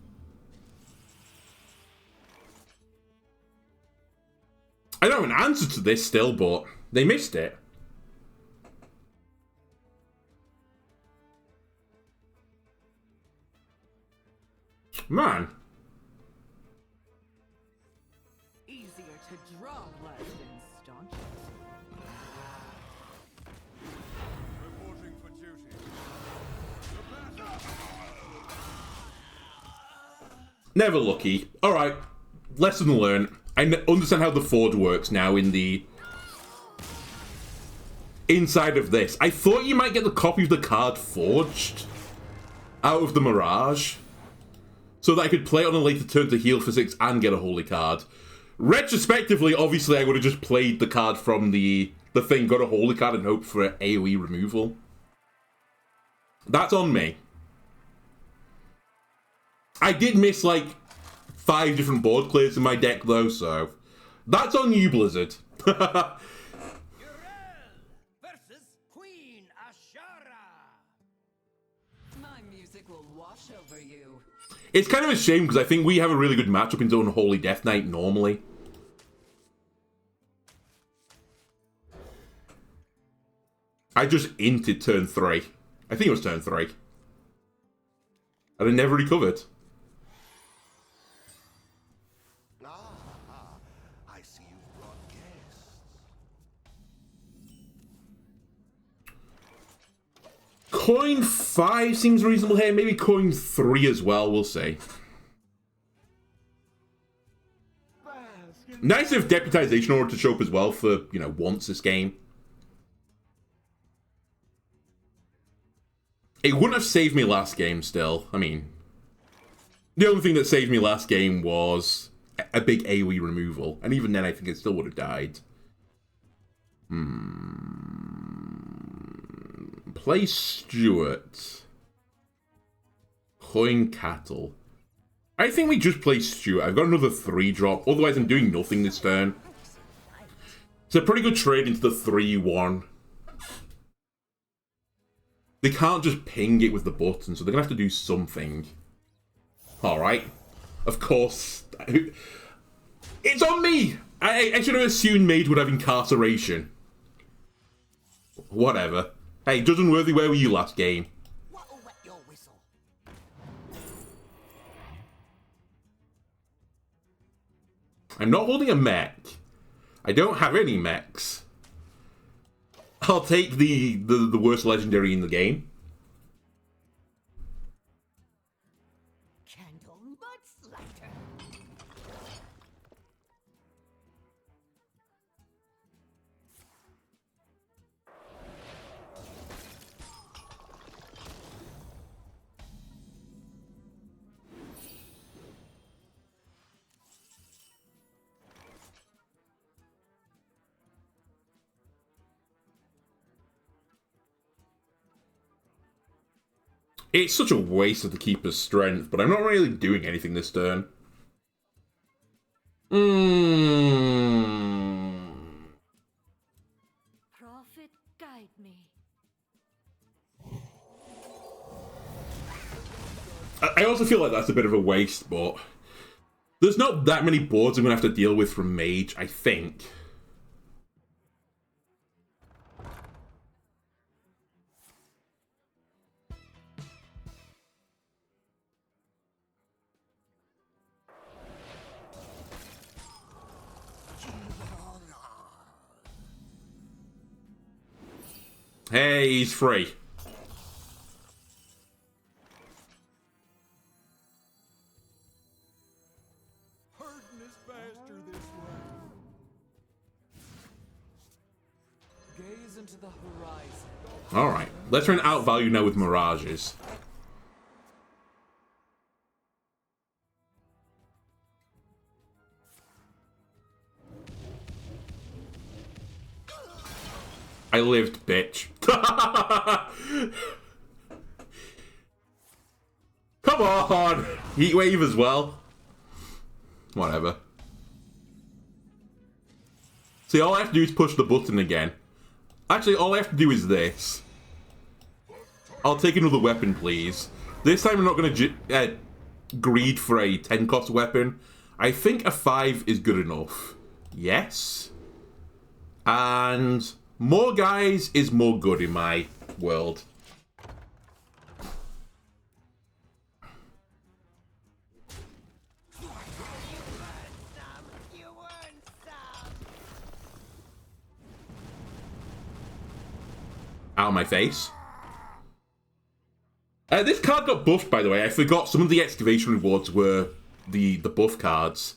I don't have an answer to this still, but they missed it. Man. Easier to draw blood than staunch. Reporting for duty. Never lucky. Alright. Lesson learned. I understand how the forge works now in the... inside of this. I thought you might get the copy of the card forged out of the Mirage, so that I could play it on a later turn to heal for 6 and get a holy card. Retrospectively, obviously, I would have just played the card from the thing, got a holy card, and hoped for AoE removal. That's on me. I did miss, like, 5 different board clears in my deck, though, so... that's on you, Blizzard. Versus Queen Ashara. My music will wash over you. It's kind of a shame, because I think we have a really good matchup in Unholy Death Knight normally. I just inted turn 3. I think it was turn 3. And I never recovered. I see you've brought guests. Coin 5 seems reasonable here. Maybe coin 3 as well. We'll see. Nice if Deputization Aura to show up as well for, you know, once this game. It wouldn't have saved me last game still. I mean, the only thing that saved me last game was a big AoE removal. And even then, I think it still would have died. Play Stewart. Coin Cattle. I think we just play Stewart. I've got another 3-drop. Otherwise, I'm doing nothing this turn. It's a pretty good trade into the 3-1. They can't just ping it with the button, so they're going to have to do something. Alright. Of course. It's on me! I should have assumed Mage would have Incarceration. Whatever. Hey, Judge Unworthy, where were you last game? What'll wet your whistle? I'm not holding a mech. I don't have any mechs. I'll take the worst legendary in the game. Candle Mudslighter. It's such a waste of the Keeper's strength, but I'm not really doing anything this turn. Prophet, guide me. I also feel like that's a bit of a waste, but there's not that many boards I'm going to have to deal with from Mage, I think. Hey, he's free. Herding is faster this way. Gaze into the horizon. Alright, let's run outvalue now with Mirages. I lived, bitch. Come on! Heatwave as well. Whatever. See, all I have to do is push the button again. Actually, all I have to do is this. I'll take another weapon, please. This time I'm not going to greed for a 10 cost weapon. I think a 5 is good enough. Yes. And more guys is more good in my world. Out of my face. This card got buffed, by the way. I forgot some of the excavation rewards were the buff cards.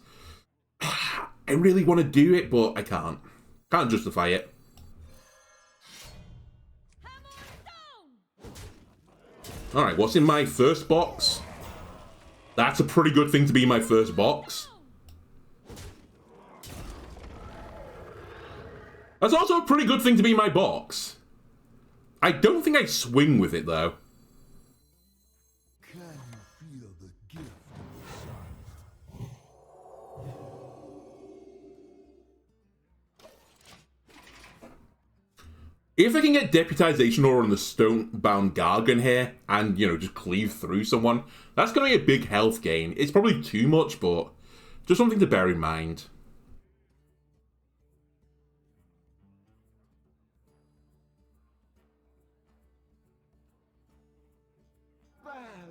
I really want to do it, but I can't. Can't justify it. Alright, what's in my first box? That's a pretty good thing to be in my first box. That's also a pretty good thing to be in my box. I don't think I swing with it, though. Can you feel the gift If I can get Deputization Aura on the Stone-bound Gargan here, and, you know, just cleave through someone, that's going to be a big health gain. It's probably too much, but just something to bear in mind.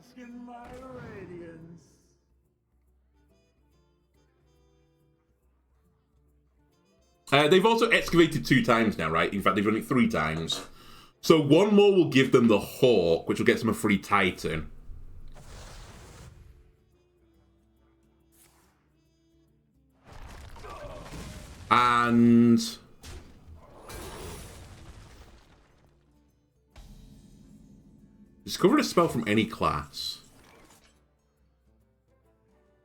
bask in my radiance? They've also excavated 2 times now, right? In fact, they've done it 3 times. So one more will give them the Hawk, which will get them a free Titan. And discover a spell from any class.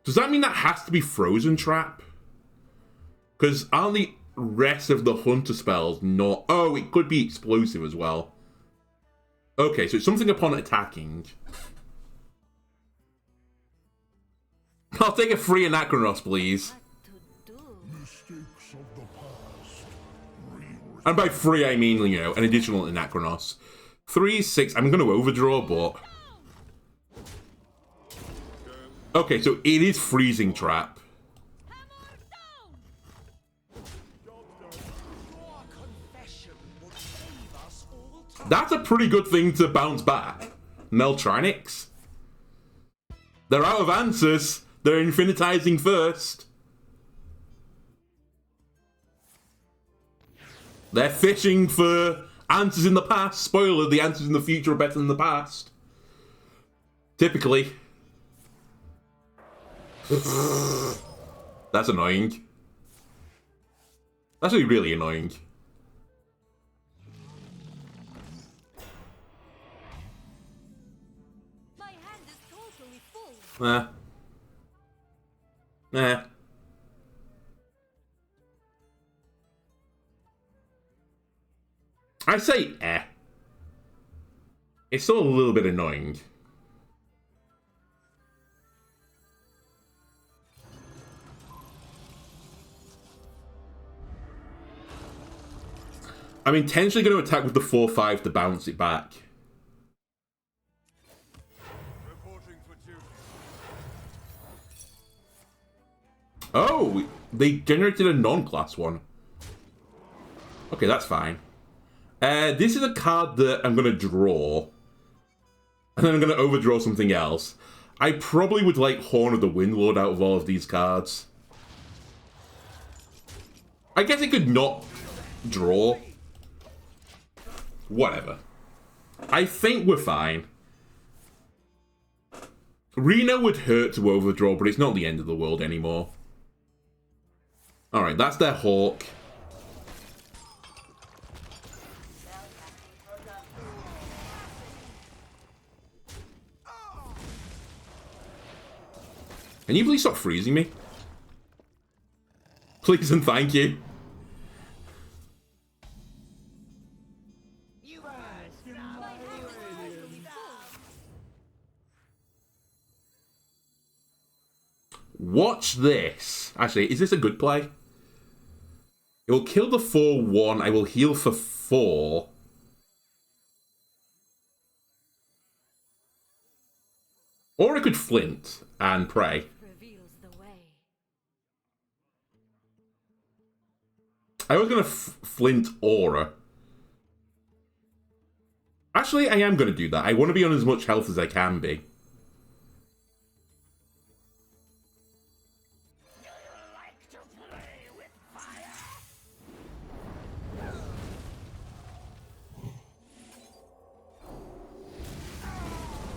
Does that mean that has to be Frozen Trap? Because aren't the rest of the Hunter spells not... Oh, it could be Explosive as well. Okay, so it's something upon attacking. I'll take a free Anachronos, please. Mistakes of the past. And by free, I mean, you know, an additional Anachronos. 3, 6. I'm going to overdraw, but... Okay, so it is Freezing Trap. That's a pretty good thing to bounce back. Meltronics. They're out of answers. They're infinitizing first. They're fishing for answers in the past. Spoiler, the answers in the future are better than the past. Typically. That's annoying. That's really annoying. My hand is totally full. I say It's still a little bit annoying. I'm intentionally going to attack with the 4-5 to bounce it back. Oh, they generated a non-class one. Okay, that's fine. This is a card that I'm going to draw. And then I'm going to overdraw something else. I probably would like Horn of the Windlord out of all of these cards. I guess it could not draw. Whatever. I think we're fine. Reno would hurt to overdraw, but it's not the end of the world anymore. Alright, that's their Hawk. Can you please stop freezing me? Please and thank you. Watch this. Actually, is this a good play? It will kill the 4-1. I will heal for 4. Or I could Flint and pray. Reveals the way. I was going to Flint Aura. Actually, I am going to do that. I want to be on as much health as I can be.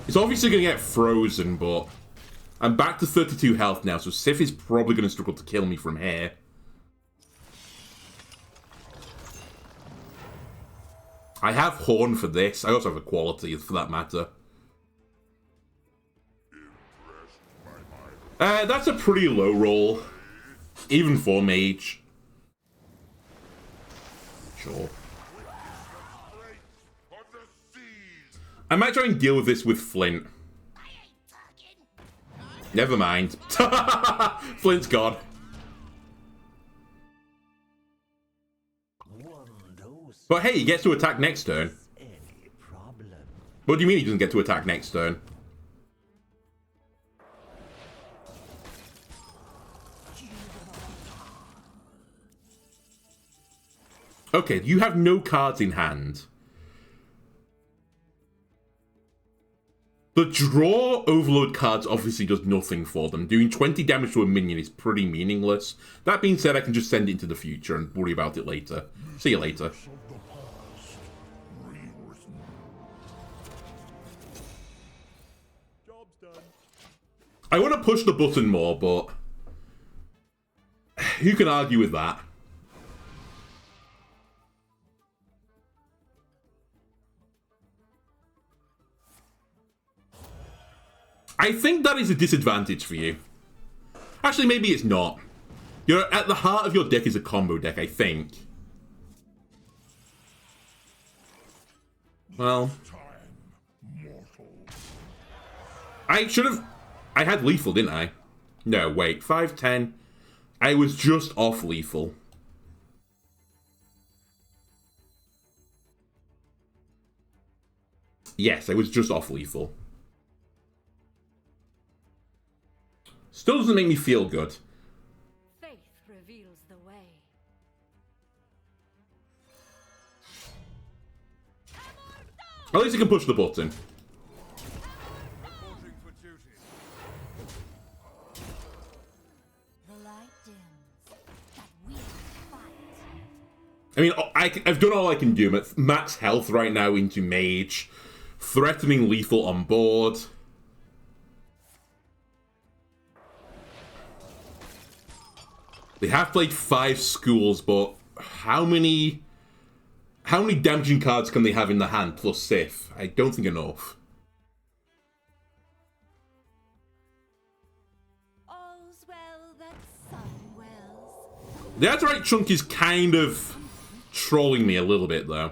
It's obviously going to get frozen, but I'm back to 32 health now, so Sif is probably going to struggle to kill me from here. I have Horn for this. I also have Equality, for that matter. That's a pretty low roll. Even for Mage. Sure. I might try and deal with this with Flint. Never mind. Flint's gone. But hey, he gets to attack next turn. What do you mean he doesn't get to attack next turn? Okay, you have no cards in hand. The draw overload cards obviously does nothing for them. Doing 20 damage to a minion is pretty meaningless. That being said, I can just send it into the future and worry about it later. See you later. I want to push the button more, but who can argue with that? I think that is a disadvantage for you. Actually, maybe it's not. You're at the heart of your deck is a combo deck, I think. Well, I should have... I had lethal, didn't I? No, wait. 5-10. I was just off lethal. Yes, I was just off lethal. Still doesn't make me feel good. Faith reveals the way. At least I can push the button. The light dims. That we fight. I mean, I've done all I can do. I'm at max health right now into Mage. Threatening lethal on board. They have played 5 schools, but how many damaging cards can they have in the hand plus Sif? I don't think enough. All's well that sun wills. The outright chunk is kind of trolling me a little bit, though.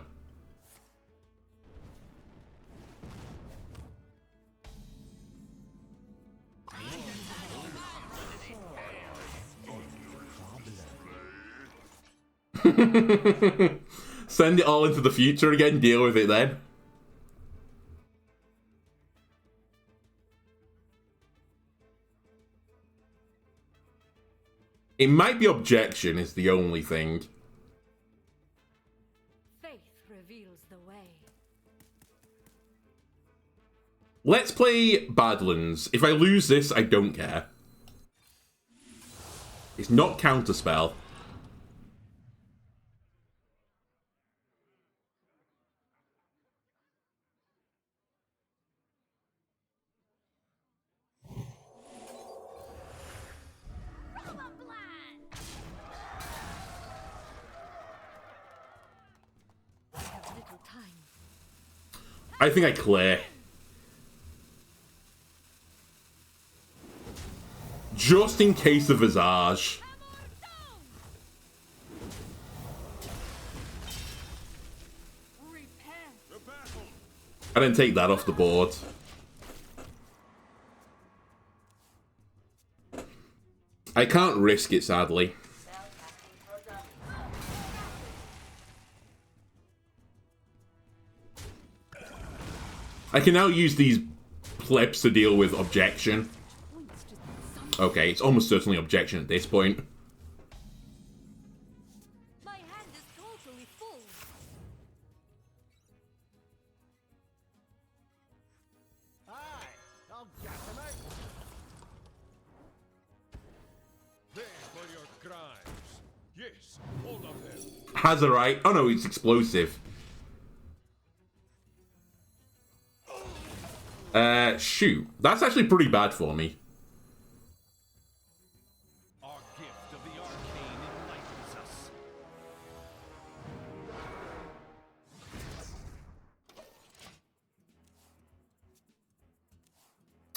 Send it all into the future again, deal with it then. It might be objection is the only thing. Faith reveals the way. Let's play Badlands. If I lose this, I don't care. It's not counterspell. I think I clear. Just in case of Visage. I didn't take that off the board. I can't risk it, sadly. I can now use these plebs to deal with objection. Okay, it's almost certainly objection at this point. My hand is totally full. Aye, I'll get them out. There for your crimes. Yes, all of them. Has a right. Oh no, it's explosive. Shoot. That's actually pretty bad for me. Our gift of the arcane enlightens us.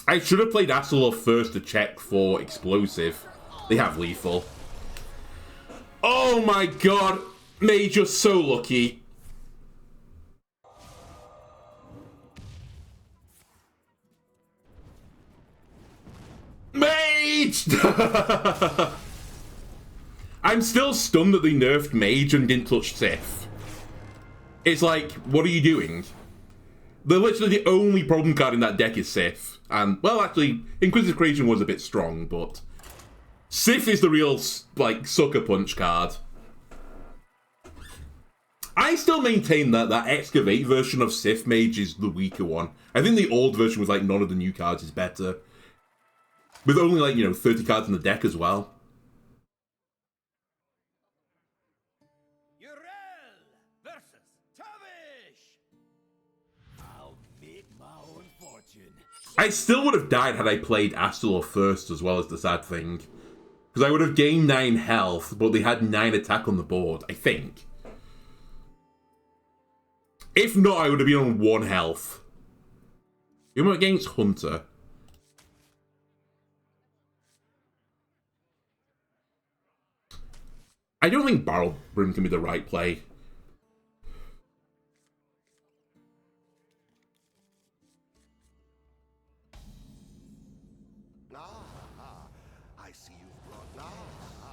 I should have played Astalor first to check for explosive. They have lethal. Oh my god! Mage, you're so lucky. Mage! I'm still stunned that they nerfed Mage and didn't touch Sith. It's like, what are you doing? They're literally the only problem card in that deck is Sith. And, well, actually, Inquisitive Creation was a bit strong, but Sith is the real, like, sucker punch card. I still maintain that that Excavate version of Sith Mage is the weaker one. I think the old version with, like, none of the new cards is better. With only, like, 30 cards in the deck as well. Urel versus Tavish. I'll make my own fortune. I still would have died had I played Astalor first as well, as the sad thing. Because I would have gained 9 health, but they had 9 attack on the board, I think. If not, I would have been on 1 health. You're against Hunter. I don't think Barrel Brim can be the right play.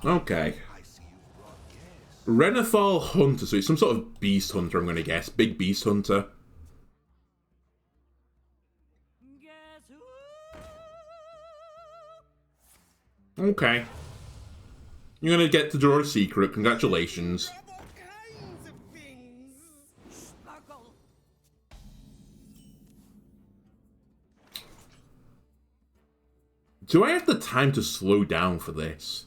Okay. Renathal Hunter, so it's some sort of Beast Hunter, I'm going to guess. Big Beast Hunter. Okay. You're going to get to draw a secret. Congratulations. Do I have the time to slow down for this?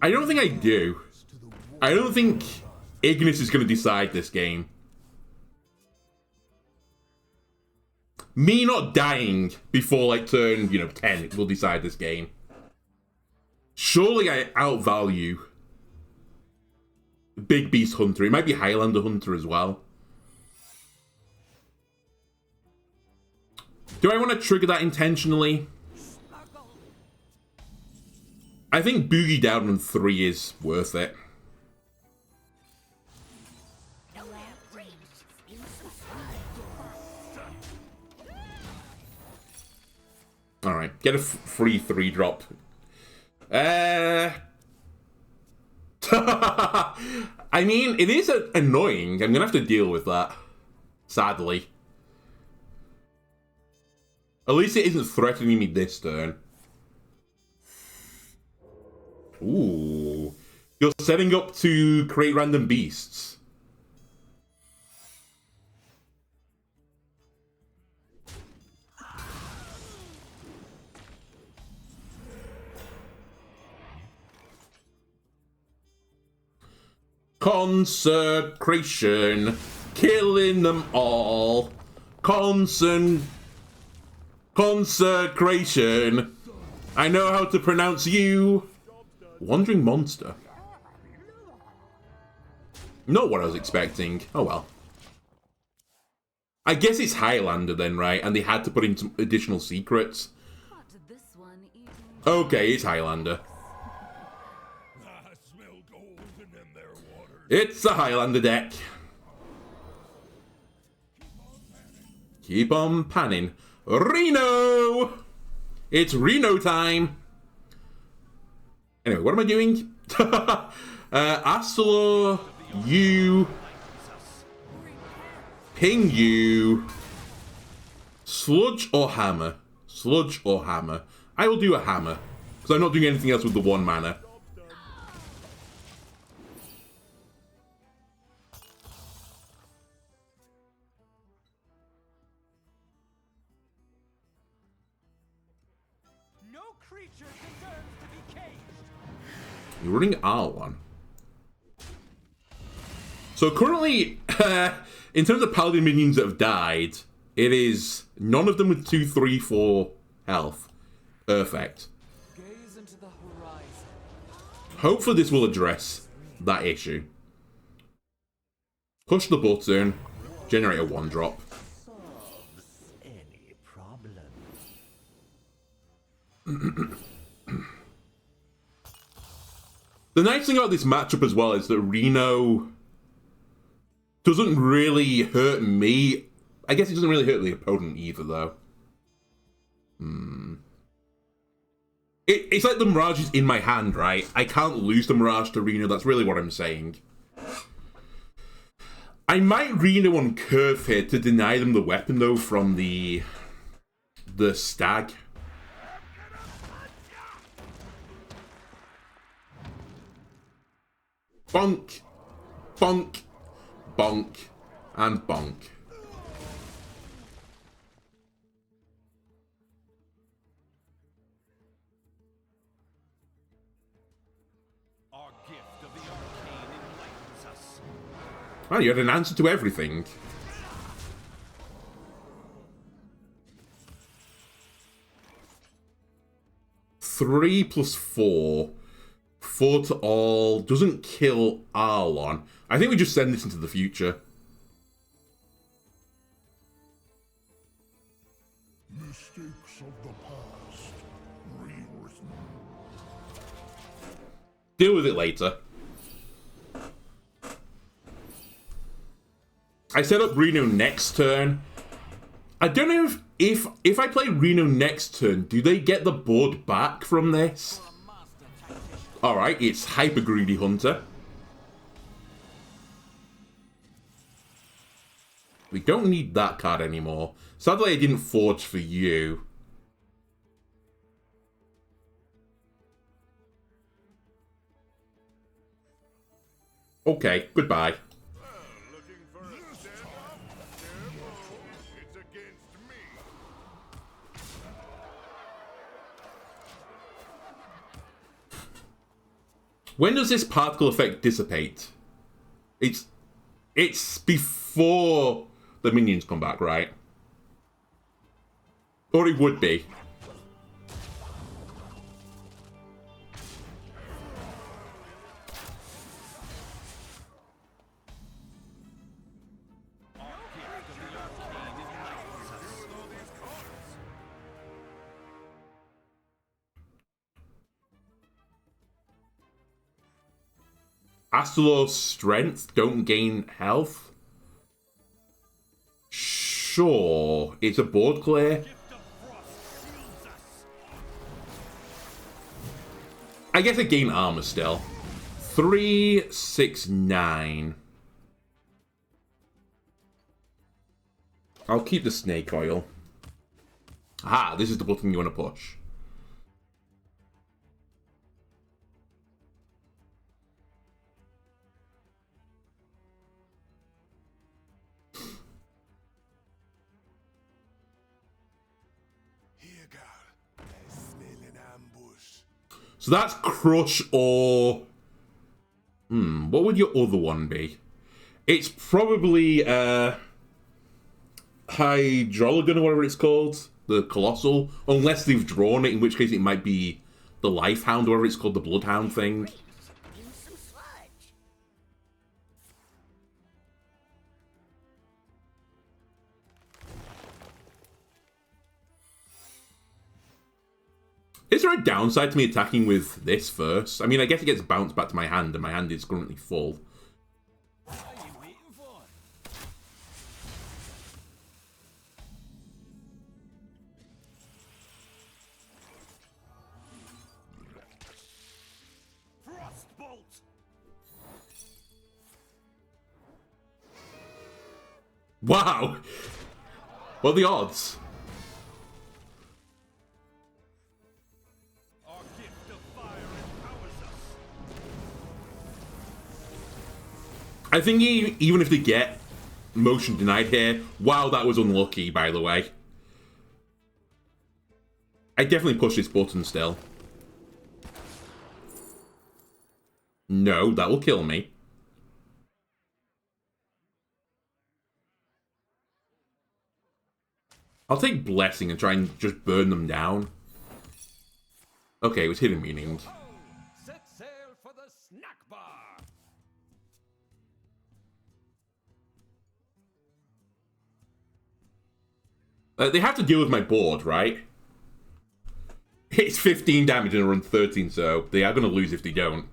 I don't think I do. I don't think Ignis is going to decide this game. Me not dying before, like, turn, 10 will decide this game. Surely I outvalue Big Beast Hunter. It might be Highlander Hunter as well. Do I want to trigger that intentionally? I think Boogie Down on 3 is worth it. Alright, get a free 3-drop. I mean, it is annoying. I'm gonna have to deal with that. Sadly. At least it isn't threatening me this turn. Ooh. You're setting up to create random beasts. Consecration. Killing them all. Consecration. I know how to pronounce you. Wandering Monster. Not what I was expecting. Oh well. I guess it's Highlander then, right? And they had to put in some additional secrets. Okay, it's Highlander. I smell gold in them there waters. It's a Highlander deck. Keep on panning. Reno! It's Reno time. Anyway, what am I doing? Astalor, you. Ping you. Sludge or hammer? Sludge or hammer? I will do a hammer, because I'm not doing anything else with the 1 mana. No creature deserves to be caged. You're running R1. So currently, in terms of Paladin minions that have died, it is none of them with 2, 3, 4 health. Perfect. Gaze into the horizon. Hopefully this will address that issue. Push the button, generate a 1-drop. Any problem? The nice thing about this matchup as well is that Reno doesn't really hurt me. I guess it doesn't really hurt the opponent either, though. It's like the Mirage is in my hand, right? I can't lose the Mirage to Reno. That's really what I'm saying. I might Reno on curve here to deny them the weapon, though, from the stag. Bonk, bonk, bonk, and bonk. Our gift of the arcane enlightens us. Well, you had an answer to everything. Three plus 4. 4 to all. Doesn't kill Arlon. I think we just send this into the future. Mistakes of the past rewritten. Deal with it later. I set up Reno next turn. I don't know if I play Reno next turn, do they get the board back from this? Alright, it's Hyper Greedy Hunter. We don't need that card anymore. Sadly, I didn't forge for you. Okay, goodbye. Looking for a step? Careful, it's against me. When does this particle effect dissipate? It's before the minions come back, right? Or it would be. Astalor Strength, don't gain health? Sure, it's a board clear. I guess I gain armor still. 3, 6, 9. I'll keep the snake oil. Aha, this is the button you want to push. So that's Crush or... what would your other one be? It's probably Hydrologon or whatever it's called. The Colossal. Unless they've drawn it, in which case it might be the Lifehound or whatever it's called, the Bloodhound thing. Use some sludge. Is there a downside to me attacking with this first? I mean, I guess it gets bounced back to my hand, and my hand is currently full. What are you waiting for? Frostbolt! Wow! What are the odds? I think even if they get motion denied here, wow, that was unlucky, by the way. I definitely push this button still. No, that will kill me. I'll take Blessing and try and just burn them down. Okay, it was hidden meaning. Set sail for the snack bar. They have to deal with my board, right? It's 15 damage and I run 13, so they are going to lose if they don't.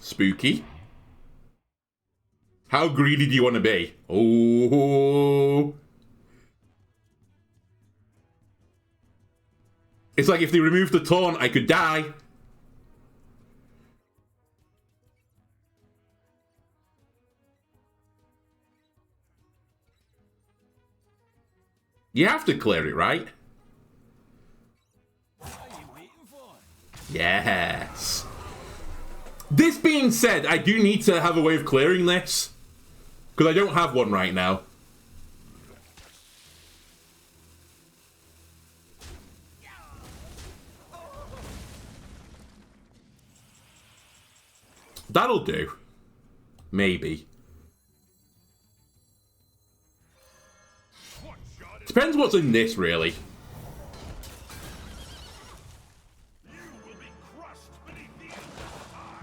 Spooky. How greedy do you want to be? Oh. It's like if they remove the taunt, I could die. You have to clear it, right? What are you waiting for? Yes. This being said, I do need to have a way of clearing this. Because I don't have one right now. That'll do. Maybe. Depends what's in this, really.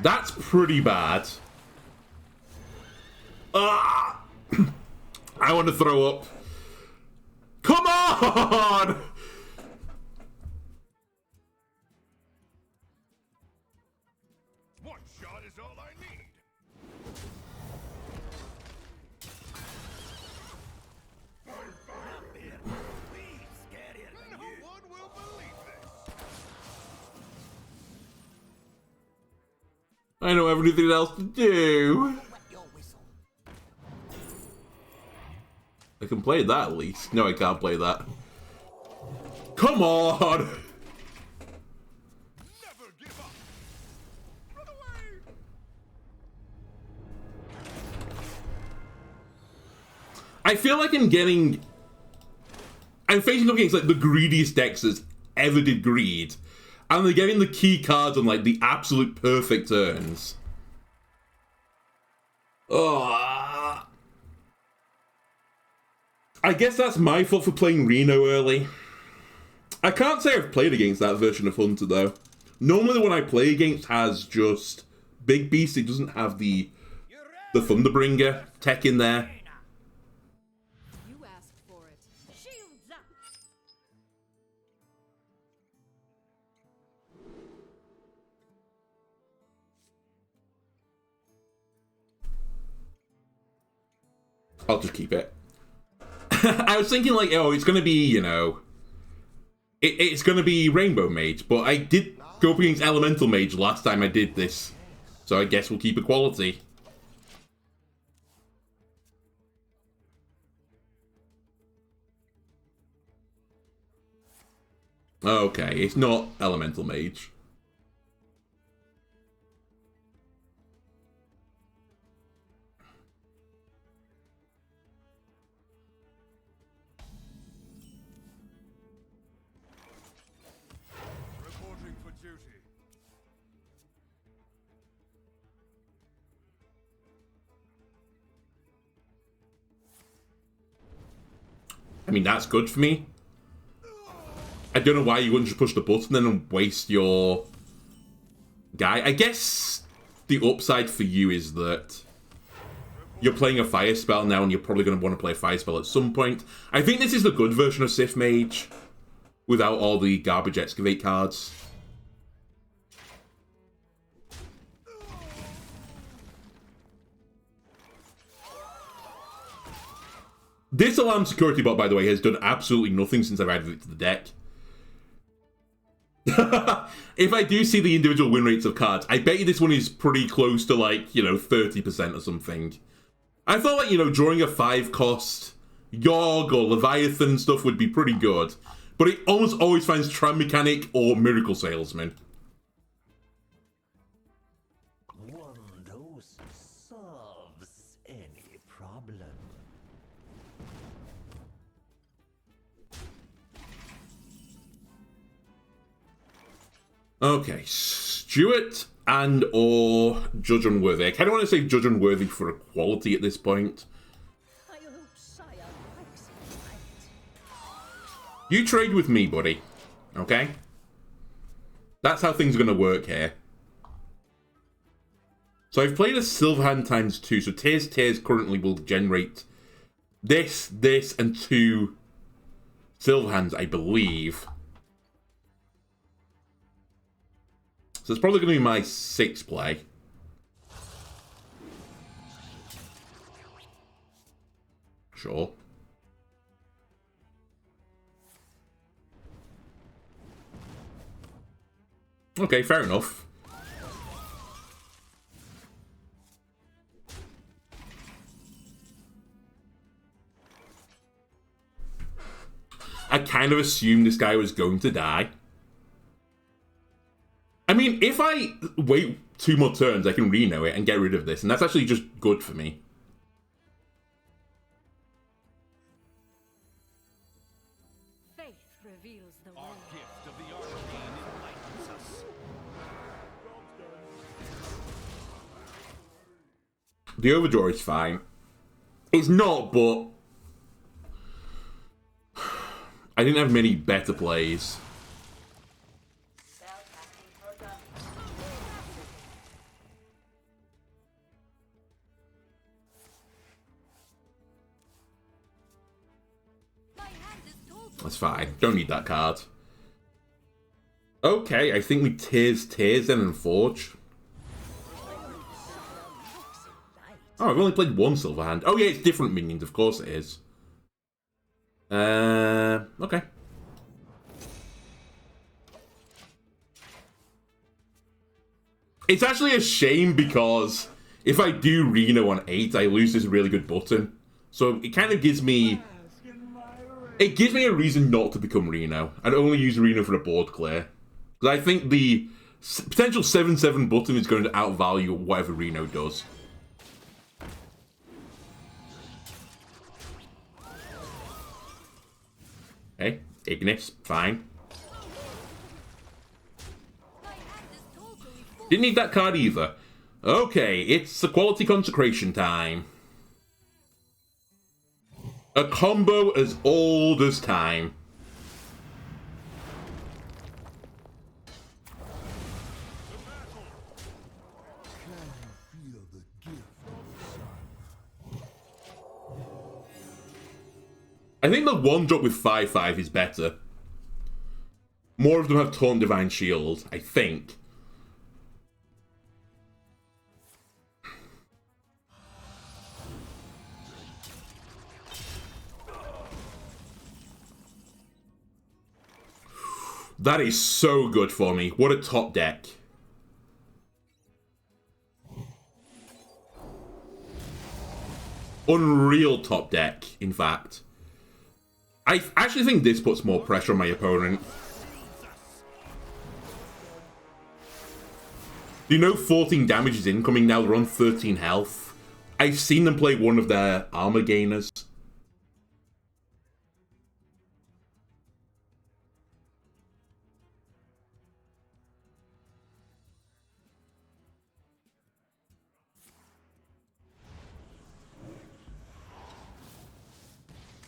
That's pretty bad. I want to throw up. Come on! One shot is all I need. No one will believe this. I don't have anything else to do. I can play that at least. No, I can't play that. Come on! Never give up. Run away. I feel like I'm facing up against like the greediest decks that's ever did greed. And they're getting the key cards on like the absolute perfect turns. Oh. I guess that's my fault for playing Reno early. I can't say I've played against that version of Hunter though. Normally the one I play against has just Big Beast. It doesn't have the Thunderbringer tech in there. You asked for it. Shields up. I'll just keep it. I was thinking like, oh, it's going to be, you know, it's going to be Rainbow Mage, but I did go up against Elemental Mage last time I did this. So I guess we'll keep equality. Okay, it's not Elemental Mage. Reporting for duty. I mean, that's good for me. I don't know why you wouldn't just push the button then and waste your guy. I guess the upside for you is that you're playing a fire spell now and you're probably going to want to play a fire spell at some point. I think this is the good version of Sith Mage without all the garbage excavate cards. This alarm Securitybot, by the way, has done absolutely nothing since I've added it to the deck. If I do see the individual win rates of cards, I bet you this one is pretty close to like, you know, 30% or something. I thought, like, you know, drawing a 5-cost Yogg or Leviathan stuff would be pretty good. But it almost always finds Tram Mechanic or Miracle Salesman. One dose solves any problem. Okay, Stewart and or Judge Unworthy. I kind of want to say Judge Unworthy for equality at this point. I hope Sire likes it right. You trade with me, buddy. Okay? That's how things are going to work here. So I've played a Silverhand times 2, so Tears currently will generate this, and 2 Silverhands, I believe. So it's probably going to be my 6th play. Sure. Okay, fair enough. I kind of assumed this guy was going to die. I mean, if I wait 2 more turns, I can Reno it and get rid of this, and that's actually just good for me. Faith reveals the way. Our gift of the arcane enlightens us. The overdraw is fine. It's not, but I didn't have many better plays. Spell casting for dummies. My hand is told. That's fine. Don't need that card. Okay, I think we Tears then and Forge. Oh, I've only played 1 Silverhand. Oh yeah, it's different minions, of course it is. Okay. It's actually a shame because if I do Reno on 8, I lose this really good button. So it kind of gives me... It gives me a reason not to become Reno. I'd only use Reno for a board clear. Because I think the potential 7/7 button is going to outvalue whatever Reno does. Okay, Ignis, fine. My hand is told to be full. Didn't need that card either. Okay, it's the quality consecration time. A combo as old as time. Feel the gift of I think the 1-drop with 5/5 is better. More of them have Taunt Divine Shield, I think. That is so good for me. What a top deck. Unreal top deck, in fact. I actually think this puts more pressure on my opponent. You know 14 damage is incoming now, they're on 13 health. I've seen them play one of their armor gainers.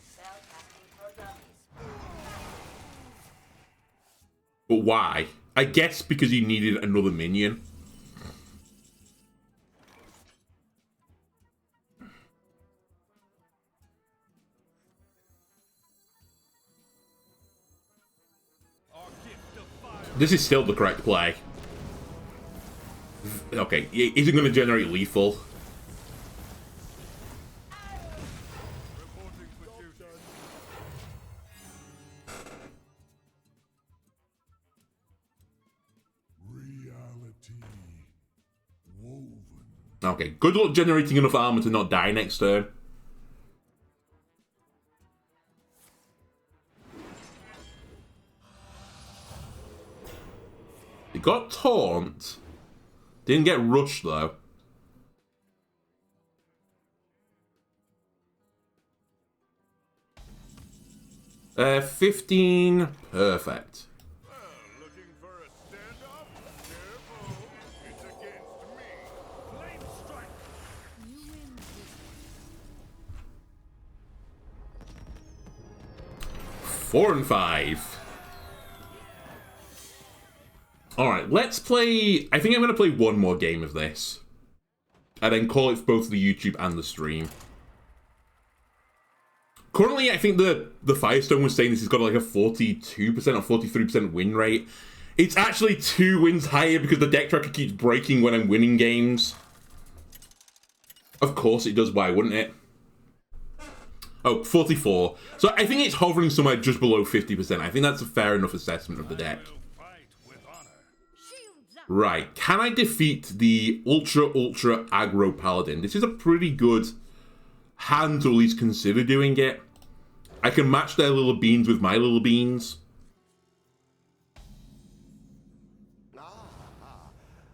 Spell casting for dummies. But why? I guess because you needed another minion. This is still the correct play. Okay, is it going to generate lethal? Reporting for duty. reality woven. Okay, good luck generating enough armor to not die next turn. It got taunt. Didn't get rushed though. Uh, 15. Perfect. Looking for a standoff? Careful. It's against me. Flame strike. You win this 4 and 5. Alright, let's play... I think I'm going to play one more game of this. And then call it for both the YouTube and the stream. Currently, I think the Firestone was saying this has got like a 42% or 43% win rate. It's actually 2 wins higher because the deck tracker keeps breaking when I'm winning games. Of course it does, why wouldn't it? Oh, 44. So I think it's hovering somewhere just below 50%. I think that's a fair enough assessment of the deck. Right, can I defeat the ultra aggro Paladin? This is a pretty good hand to at least consider doing it. I can match their little beans with my little beans.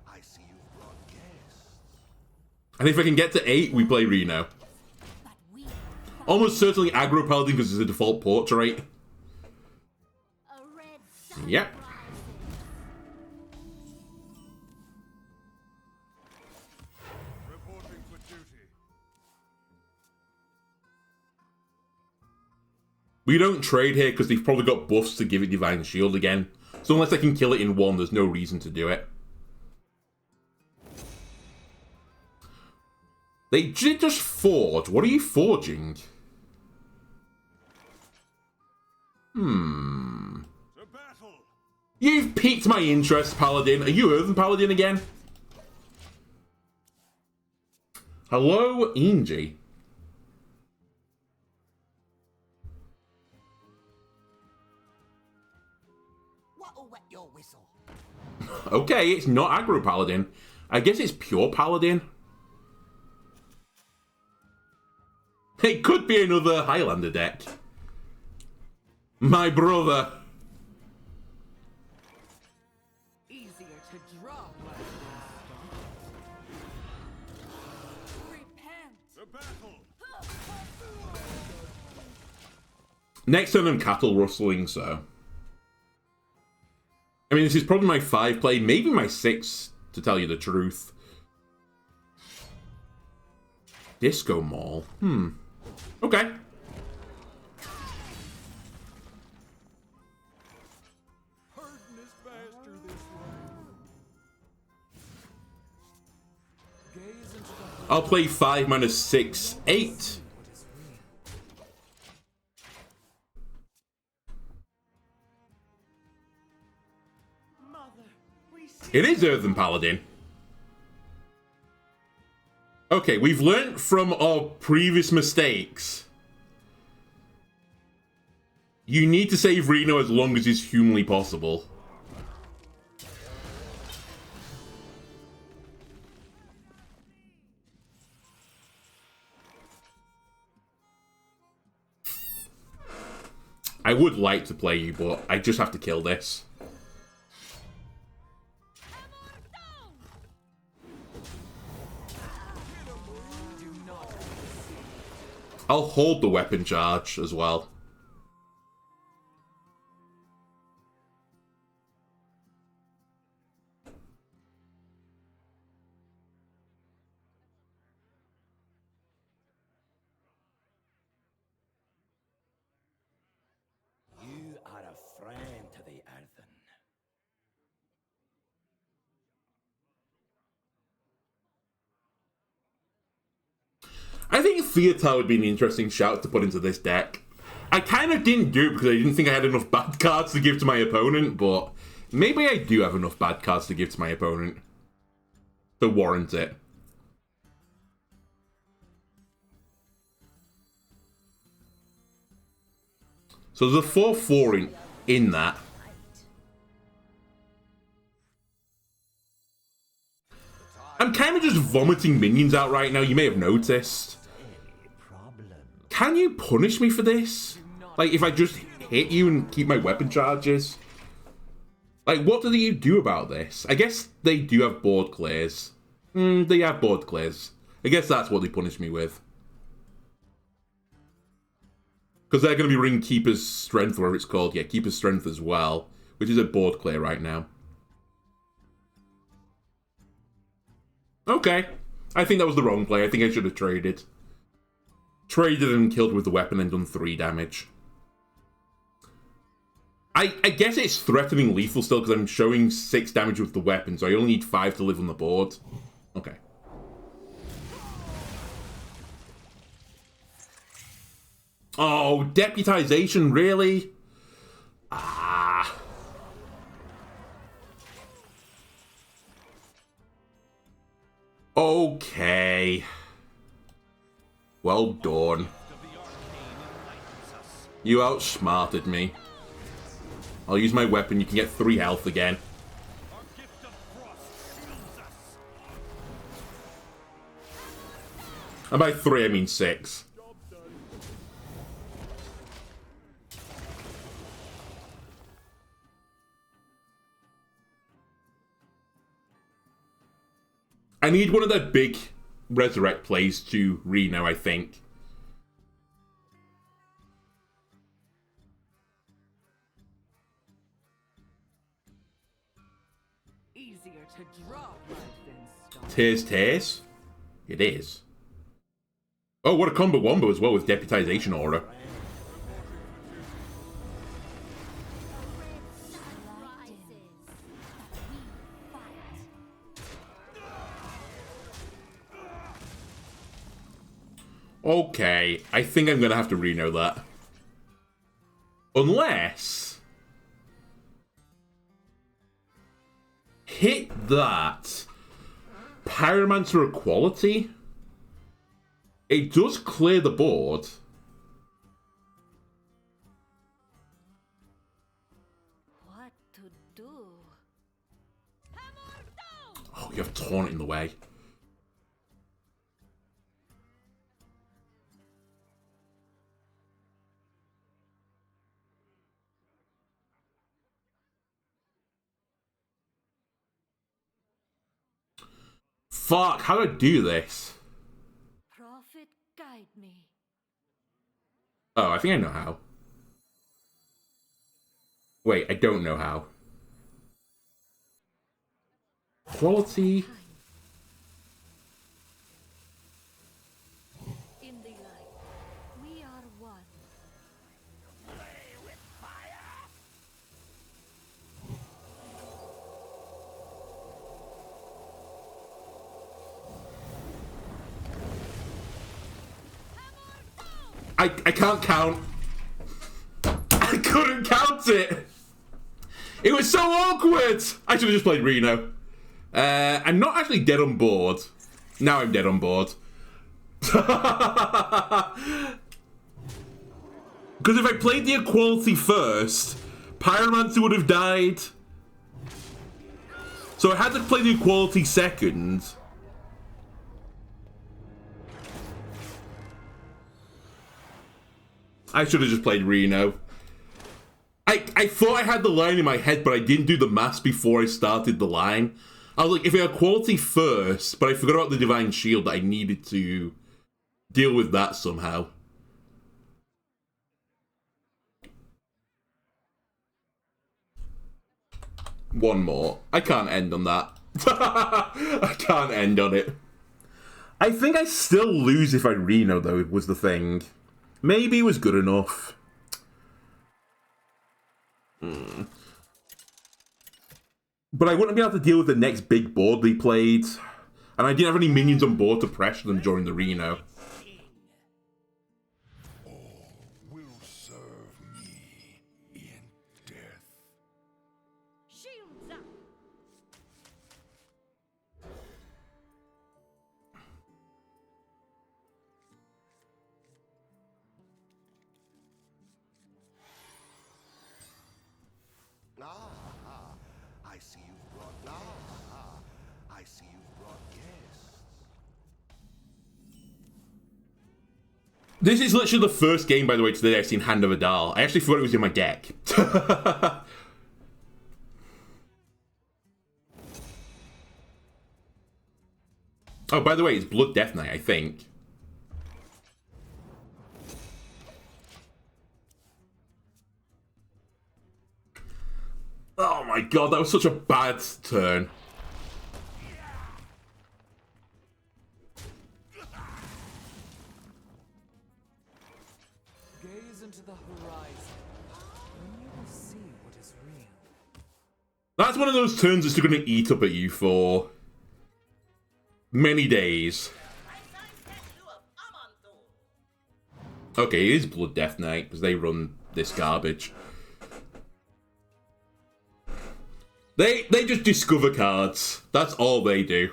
I see you've brought guests. And if I can get to 8, we play Reno. but we Almost certainly aggro Paladin because it's a default portrait. a red sun Yep. rises. Reporting for duty. We don't trade here because they've probably got buffs to give it Divine Shield again. So unless I can kill it in 1, there's no reason to do it. They did just forge. What are you forging? To battle. You've piqued my interest, Paladin. Are you Earthen Paladin again? Hello, Inji. What'll wet your whistle? Okay, it's not aggro Paladin. I guess it's pure Paladin. It could be another Highlander deck. My brother. Easier to draw blood. Repent. To battle. Next turn I'm cattle rustling, so. I mean, this is probably my 5 play, maybe my 6, to tell you the truth. Disco Mall. Okay. Burden is faster this way. Gaze into the I'll play 5 minus 6, 8. It is Earthen Paladin. Okay, we've learnt from our previous mistakes. You need to save Reno as long as is humanly possible. I would like to play you, but I just have to kill this. I'll hold the weapon charge as well. You are a friend to the earthen. I think Theater would be an interesting shout to put into this deck. I kind of didn't do it because I didn't think I had enough bad cards to give to my opponent, but maybe I do have enough bad cards to give to my opponent to warrant it. So there's a 4/4 in that. I'm kind of just just vomiting minions out right now, you may have noticed. Can you punish me for this? Like, if I just hit you and keep my weapon charges? Like, what do you do about this? I guess they do have board clears. They have board clears. I guess that's what they punish me with. Because they're going to be ring Keeper's Strength, whatever it's called. Yeah, Keeper's Strength as well. Which is a board clear right now. Okay. I think that was the wrong play. I think I should have traded. Traded and killed with the weapon and done 3 damage. I guess it's threatening lethal still because I'm showing 6 damage with the weapon, so I only need 5 to live on the board. Okay. Oh, deputization, really? Ah. Okay. Well done. You outsmarted me. I'll use my weapon. You can get 3 health again. And by 3, I mean 6. I need one of the big resurrect plays to Reno, I think. Easier to drop than stop. Tears. It is. Oh, what a combo wombo as well with Deputization Aura. Okay, I think I'm gonna have to Reno that. Unless... hit that. Pyromancer Equality? It does clear the board. What to do? Oh, you have Taunt in the way. Fuck, how do I do this? Prophet, guide me. Oh, I think I know how. Wait, I don't know how. Quality. In the light, we are one. I can't count. I couldn't count it. It was so awkward. I should have just played Reno. I'm not actually dead on board. Now I'm dead on board. Because if I played the equality first, Pyromancer would have died. So I had to play the equality second. I should have just played Reno. I thought I had the line in my head, but I didn't do the maths before I started the line. I was like, if I had quality first, but I forgot about the Divine Shield, that I needed to deal with that somehow. One more. I can't end on that. I can't end on it. I think I still lose if I Reno, though, was the thing. Maybe it was good enough. But I wouldn't be able to deal with the next big board they played. And I didn't have any minions on board to pressure them during the Reno. Will serve me in death. Shields up. I see you've brought I see you've brought guests. This is literally the first game, by the way, today I've seen Hand of Adal. I actually forgot it was in my deck. Oh, by the way, it's Blood Death Knight, I think. Oh my god, that was such a bad turn. Gaze into the horizon, and you will see what is real. That's one of those turns that's going to eat up at you for many days. Okay, it is Blood Death Knight, because they run this garbage. They just discover cards. That's all they do.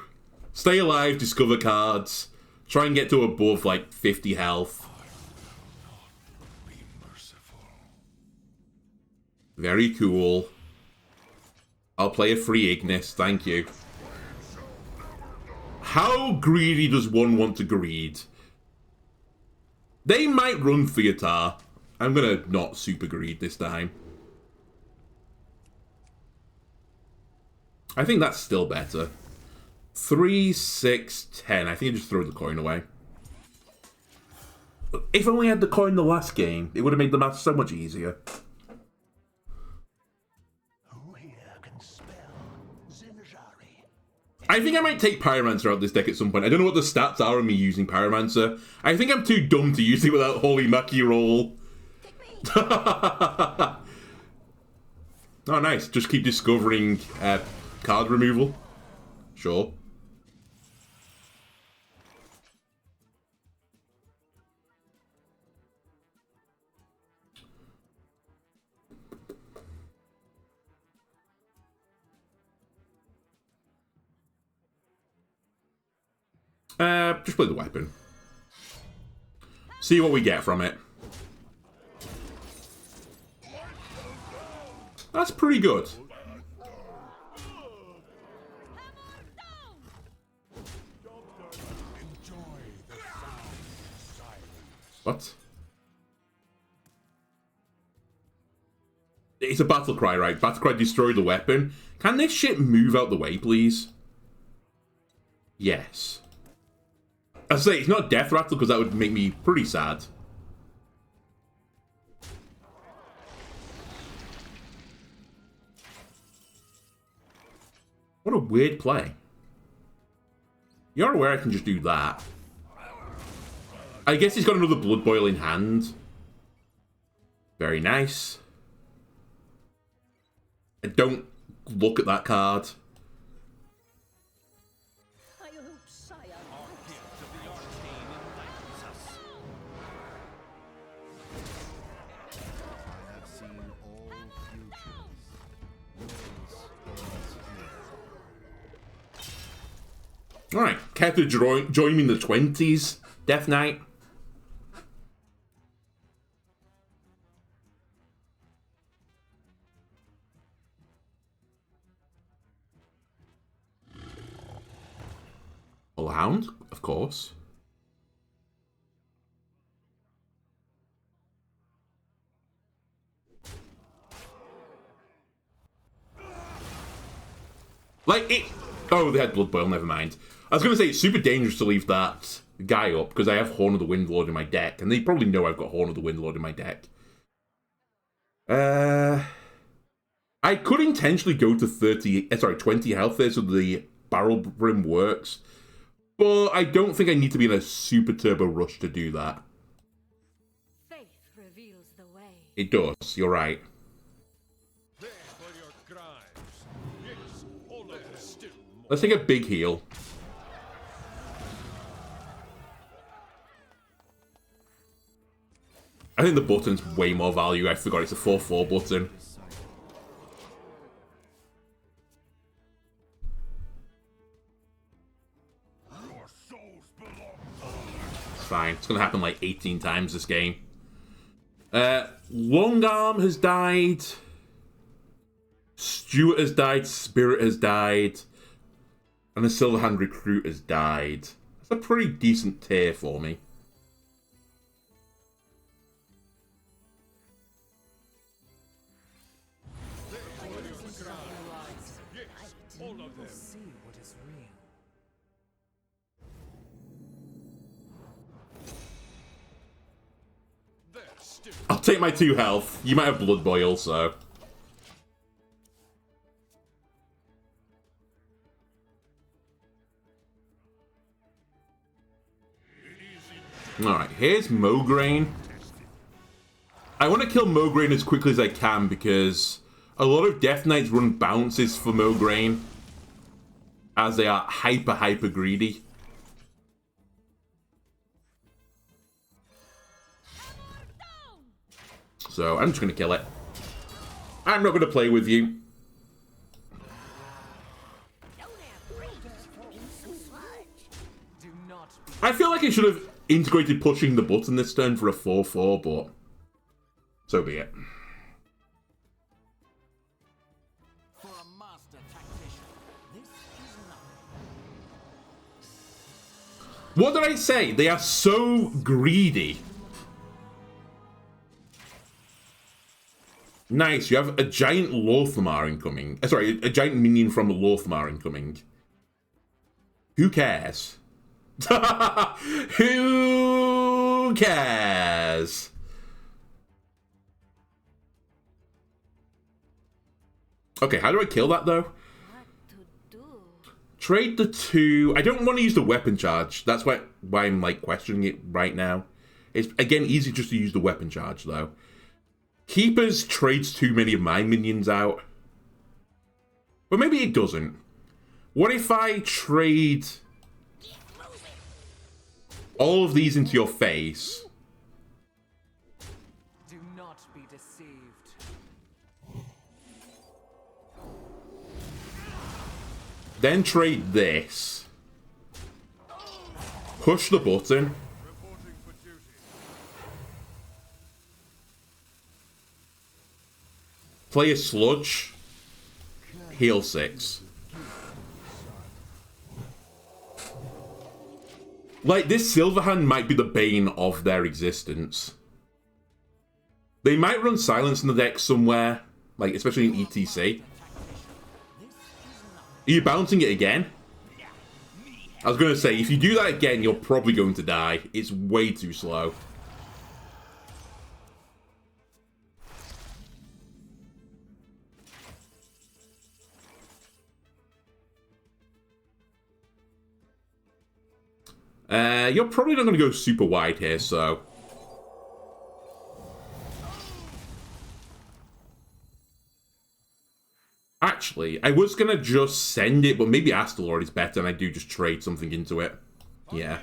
Stay alive, discover cards. Try and get to above, like, 50 health. Very cool. I'll play a free Ignis, thank you. How greedy does one want to greed? They might run Theatar. I'm gonna not super greed this time. I think that's still better. 3, 6, 10. I think I just throw the coin away. If I only had the coin the last game, it would have made the math so much easier. I think I might take Pyromancer out this deck at some point. I don't know what the stats are on me using Pyromancer. I think I'm too dumb to use it without Holy Mucky roll. Oh, nice. Just keep discovering card removal. Sure. Just play the weapon. See what we get from it. That's pretty good. What? It's a battle cry, right? Battle cry, destroy the weapon. Can this shit move out the way, please? Yes. I say it's not Death Rattle because that would make me pretty sad. What a weird play. You're aware I can just do that. I guess he's got another Blood Boil in hand. Very nice. I don't look at that card. Alright, care to join me in the 20s, Death Knight? Hound, of course. Like, it... Oh, they had Blood Boil, never mind. I was going to say, it's super dangerous to leave that guy up, because I have Horn of the Windlord in my deck, and they probably know I've got Horn of the Windlord in my deck. I could intentionally go to 20 health there so the Barrel Brim works, but I don't think I need to be in a super turbo rush to do that. Faith reveals the way. It does, you're right. Let's take a big heal. I think the button's way more value. I forgot it's a 4/4 button. It's fine. It's going to happen like 18 times this game. Long Arm has died. Stewart has died. Spirit has died. And the Silverhand Recruit has died. That's a pretty decent tier for me. will see what is real. I'll take my 2 health. You might have blood boil, so. Alright, here's Mograine. I want to kill Mograine as quickly as I can because a lot of Death Knights run bounces for Mograine as they are hyper greedy. So I'm just going to kill it. I'm not going to play with you. I feel like I should have integrated pushing the button this turn for a 4-4, but so be it. For a master tactician, this is nothing. What did I say? They are so greedy. Nice, you have a giant Lothmar incoming. Sorry, a giant minion from Lothmar incoming. Who cares? Who cares? Okay, how do I kill that though? Trade the 2. I don't want to use the weapon charge. That's why I'm like questioning it right now. It's again easy just to use the weapon charge though. Keepers trades too many of my minions out. But maybe it doesn't. What if I trade all of these into your face? Do not be deceived. Then trade this. Push the button. Reporting for duty. Play a sludge. Heal 6. Like, this Silverhand might be the bane of their existence. They might run silence in the deck somewhere, like, especially in ETC. Are you bouncing it again? I was going to say, if you do that again, you're probably going to die. It's way too slow. You're probably not going to go super wide here, so... Actually, I was going to just send it, but maybe Astalor is better, and I do just trade something into it. Yeah.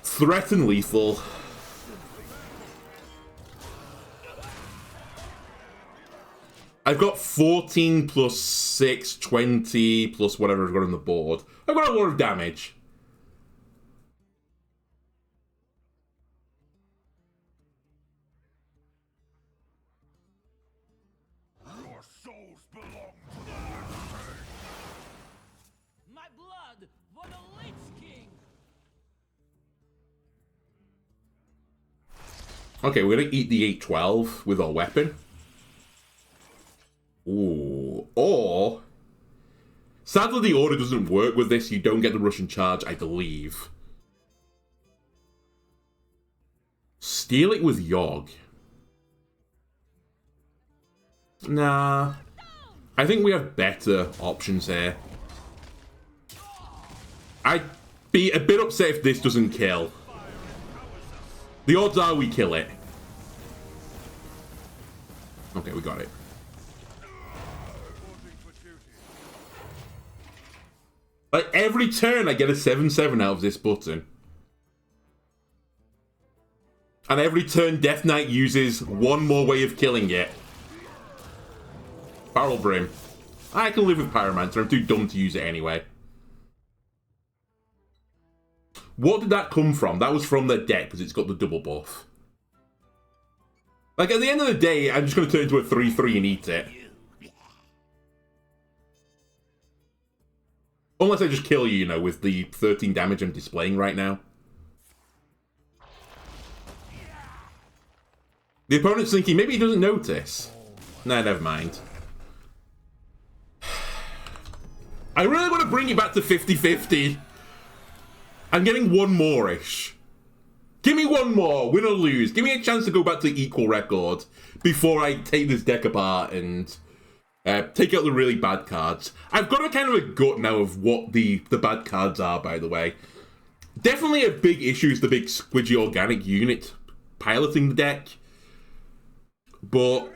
Threaten lethal. I've got 14 plus 6, 20 plus whatever I've got on the board. I've got a lot of damage. Your souls belong to the Undertaker. My blood for the Lich King. Okay, we're going to eat the 8-12 with our weapon. Ooh. Or... Sadly, the order doesn't work with this. You don't get the Russian charge, I believe. Steal it with Yogg. Nah. I think we have better options here. I'd be a bit upset if this doesn't kill. The odds are we kill it. Okay, we got it. Reporting for duty. Like, every turn I get a 7/7 out of this button. And every turn Death Knight uses one more way of killing it. Barrel Brim. I can live with Pyromancer, I'm too dumb to use it anyway. What did that come from? That was from the deck, because it's got the double buff. Like, at the end of the day, I'm just going to turn into a 3/3 and eat it. Unless I just kill you, you know, with the 13 damage I'm displaying right now. The opponent's thinking, maybe he doesn't notice. Nah, never mind. I really want to bring it back to 50-50. I'm getting one more-ish. Give me one more, win or lose. Give me a chance to go back to equal record before I take this deck apart and take out the really bad cards. I've got a kind of a gut now of what the bad cards are, by the way. Definitely a big issue is the big squidgy organic unit piloting the deck. But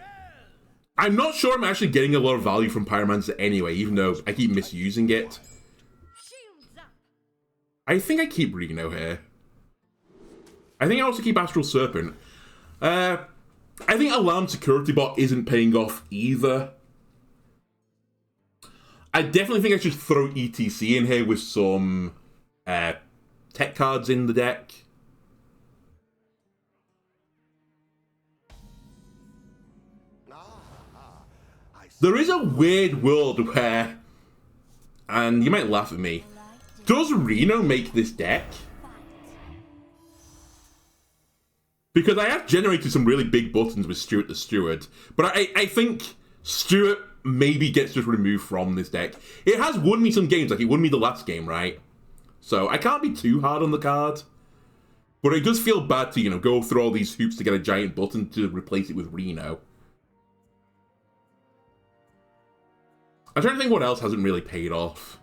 I'm not sure I'm actually getting a lot of value from Pyromancer anyway, even though I keep misusing it. I think I keep Reno here. I think I also keep Astral Serpent. I think Alarm Securitybot isn't paying off either. I definitely think I should throw ETC in here with some tech cards in the deck. There is a weird world where, and you might laugh at me, does Reno make this deck? Because I have generated some really big buttons with Stewart the Steward, but I think Stewart maybe gets just removed from this deck. It has won me some games, like it won me the last game, right? So I can't be too hard on the card. But it does feel bad to, go through all these hoops to get a giant button to replace it with Reno. I'm trying to think what else hasn't really paid off.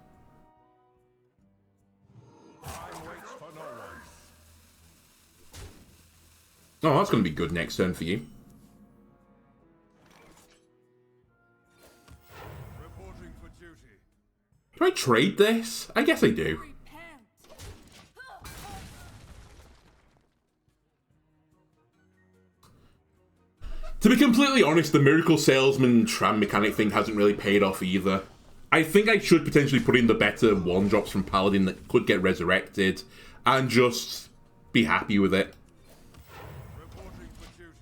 Oh, that's going to be good next turn for you. Reporting for duty. Do I trade this? I guess I do. To be completely honest, the Miracle Salesman Tram Mechanic thing hasn't really paid off either. I think I should potentially put in the better one-drops from Paladin that could get resurrected and just be happy with it. Reporting for duty.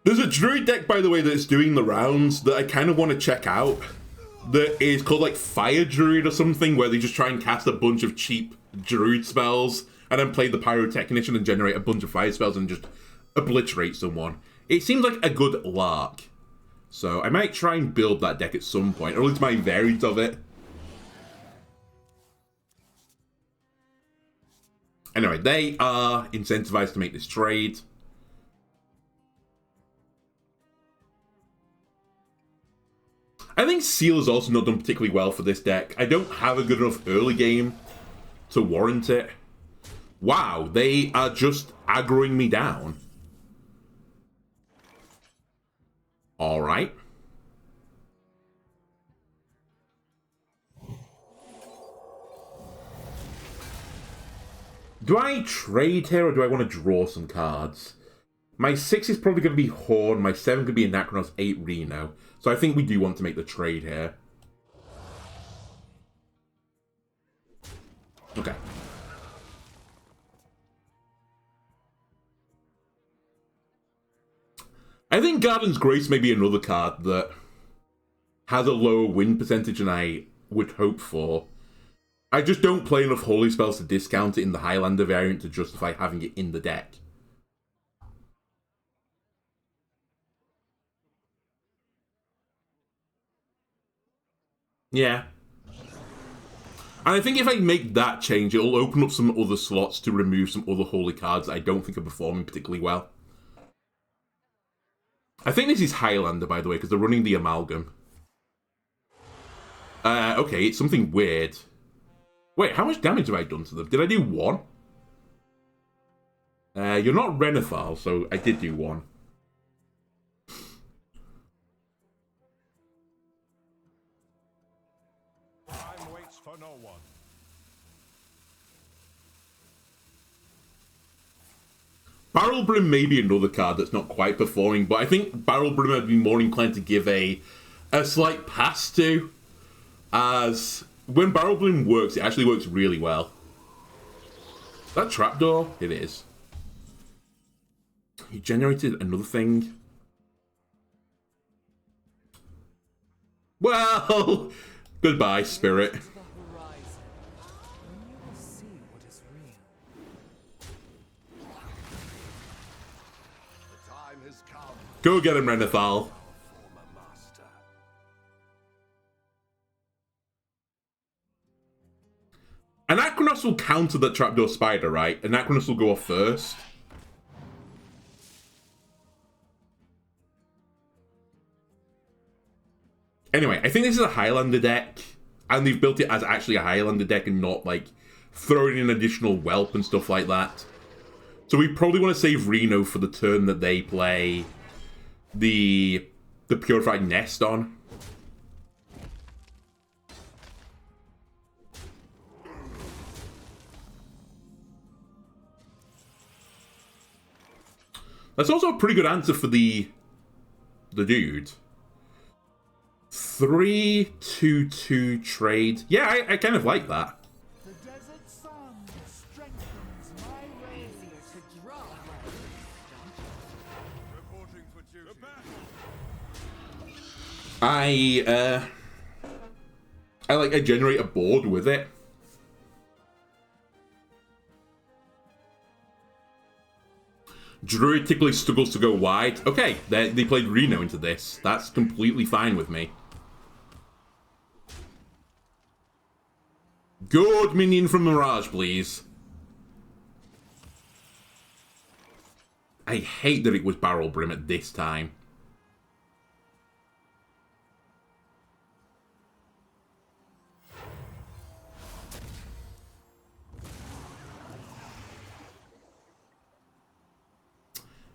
There's a druid deck, by the way, that's doing the rounds that I kind of want to check out. That is called like Fire Druid or something, where they just try and cast a bunch of cheap druid spells and then play the Pyrotechnician and generate a bunch of fire spells and just obliterate someone. It seems like a good lark. So I might try and build that deck at some point, or at least my variant of it. Anyway, they are incentivized to make this trade. I think Seal has also not done particularly well for this deck. I don't have a good enough early game to warrant it. Wow, they are just aggroing me down. Alright. Do I trade here or do I want to draw some cards? My 6 is probably going to be Horn, my 7 could be Anachronos, 8 Reno. So I think we do want to make the trade here. Okay. I think Garden's Grace may be another card that has a lower win percentage than I would hope for. I just don't play enough holy spells to discount it in the Highlander variant to justify having it in the deck. Yeah. And I think if I make that change, it'll open up some other slots to remove some other holy cards that I don't think are performing particularly well. I think this is Highlander, by the way, because they're running the Amalgam. Okay, it's something weird. Wait, how much damage have I done to them? Did I do 1? You're not Renathal, so I did do 1. Time waits for no one. Barrel Brim may be another card that's not quite performing, but I think Barrel Brim I'd be more inclined to give a slight pass to, as when Barrel Brim works, it actually works really well. Is that trapdoor? It is. He generated another thing. Well, goodbye, Spirit. To the horizon, and you will see Go get him, Renathal. Anachronos will counter the trapdoor spider, right? Anachronos will go off first. Anyway, I think this is a Highlander deck, and they've built it as actually a Highlander deck and not, like, throwing in additional whelp and stuff like that. So we probably want to save Reno for the turn that they play the Purified Nest on. That's also a pretty good answer for the dude. 3-2-2 trade. Yeah, I kind of like that. The desert sun strengthens my rays. To draw. Reporting for duty. The battle. I generate a board with it. Druid typically struggles to go wide. Okay, they played Reno into this. That's completely fine with me. Good minion from Mirage, please. I hate that it was Barrel Brim at this time.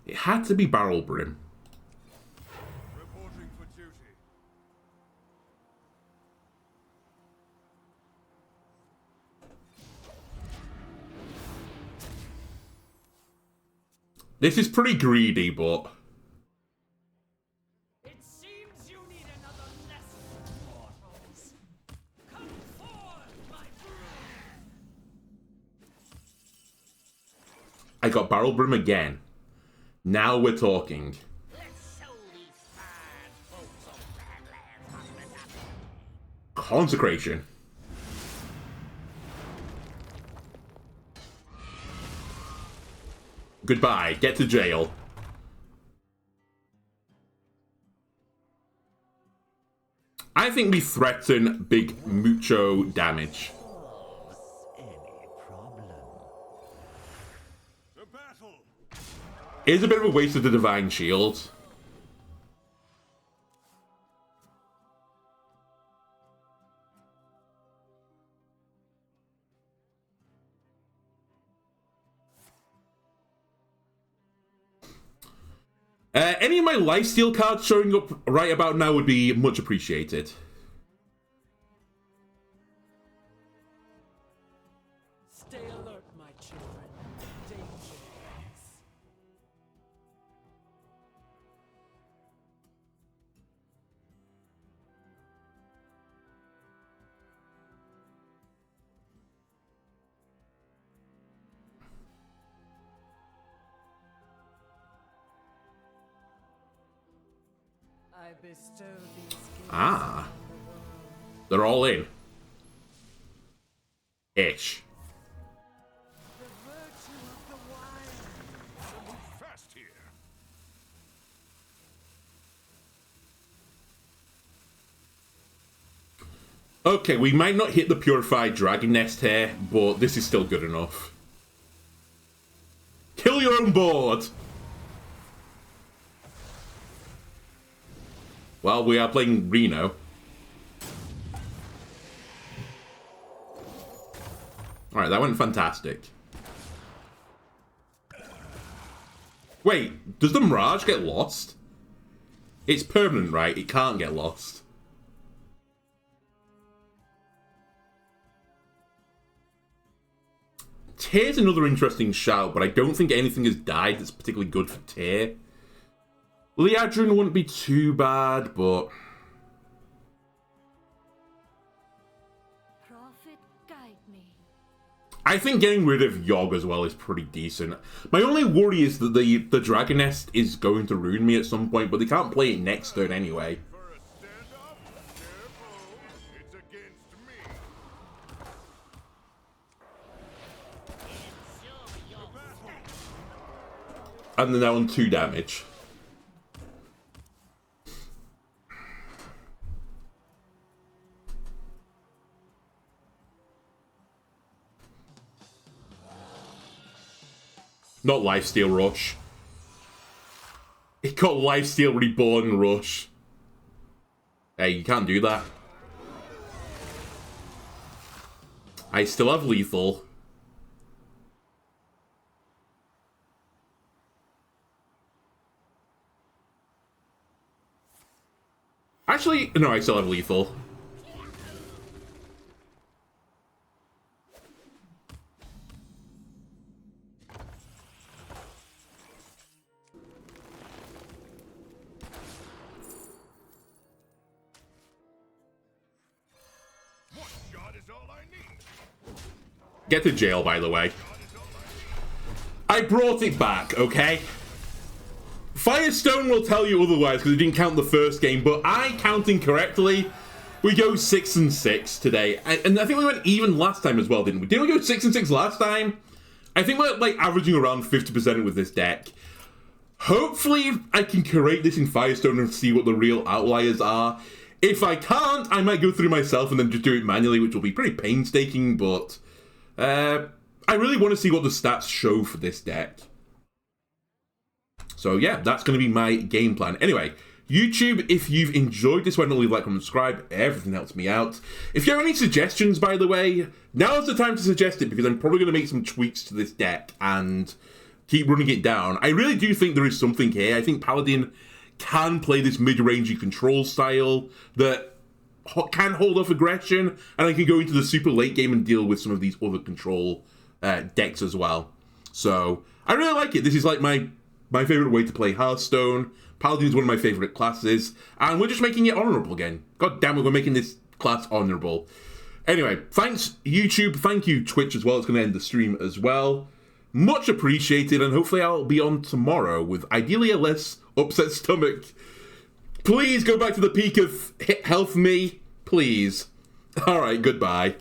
It had to be Barrel Brim. Reporting for duty. This is pretty greedy, but... It seems you need another lesson, mortals. Come forth, my brood. I got Barrel Brim again. Now we're talking. Let's show these fine folks of Badlands hospitality. Consecration. Goodbye. Get to jail. I think we threaten big mucho damage. The battle. It is a bit of a waste of the Divine Shield. Any of my lifesteal cards showing up right about now would be much appreciated. Stay alert, my children. Danger. I bestow these gifts. Ah. They're all in. Ish. The virtue of the wild. Fast here. Okay, we might not hit the Purified Dragon Nest here, but this is still good enough. Kill your own board! Well, we are playing Reno. Alright, that went fantastic. Wait, does the Mirage get lost? It's permanent, right? It can't get lost. Tyr's another interesting shout, but I don't think anything has died that's particularly good for Tyr. Liadrin wouldn't be too bad, but... Prophet, guide me. I think getting rid of Yogg as well is pretty decent. My only worry is that the Dragon Nest is going to ruin me at some point, but they can't play it next turn anyway. For a standoff? Careful. It's against me. And they're now on 2 damage. Not Lifesteal Rush. It got Lifesteal Reborn Rush. Hey, you can't do that. I still have lethal. Actually, no, I still have lethal. Get to jail, by the way. I brought it back, okay? Firestone will tell you otherwise because it didn't count the first game, but I counting correctly. We go 6-6 today, and I think we went even last time as well, didn't we? Didn't we go 6-6 last time? I think we're like averaging around 50% with this deck. Hopefully, I can curate this in Firestone and see what the real outliers are. If I can't, I might go through myself and then just do it manually, which will be pretty painstaking, but I really want to see what the stats show for this deck. So yeah, that's going to be my game plan. Anyway, YouTube, if you've enjoyed this, why not leave a like, comment, subscribe? Everything helps me out. If you have any suggestions, by the way, now's the time to suggest it, because I'm probably going to make some tweaks to this deck and keep running it down. I really do think there is something here. I think Paladin can play this mid-rangey control style that can hold off aggression, and I can go into the super late game and deal with some of these other control decks as well. So I really like it. This is like my favorite way to play Hearthstone. Paladin is one of my favorite classes, and we're just making it honorable again. God damn it, we're making this class honorable. Anyway, thanks YouTube, thank you Twitch as well. It's going to end the stream as well. Much appreciated, and hopefully I'll be on tomorrow with ideally a less upset stomach. Please go back to the peak of health me, please. Alright, goodbye.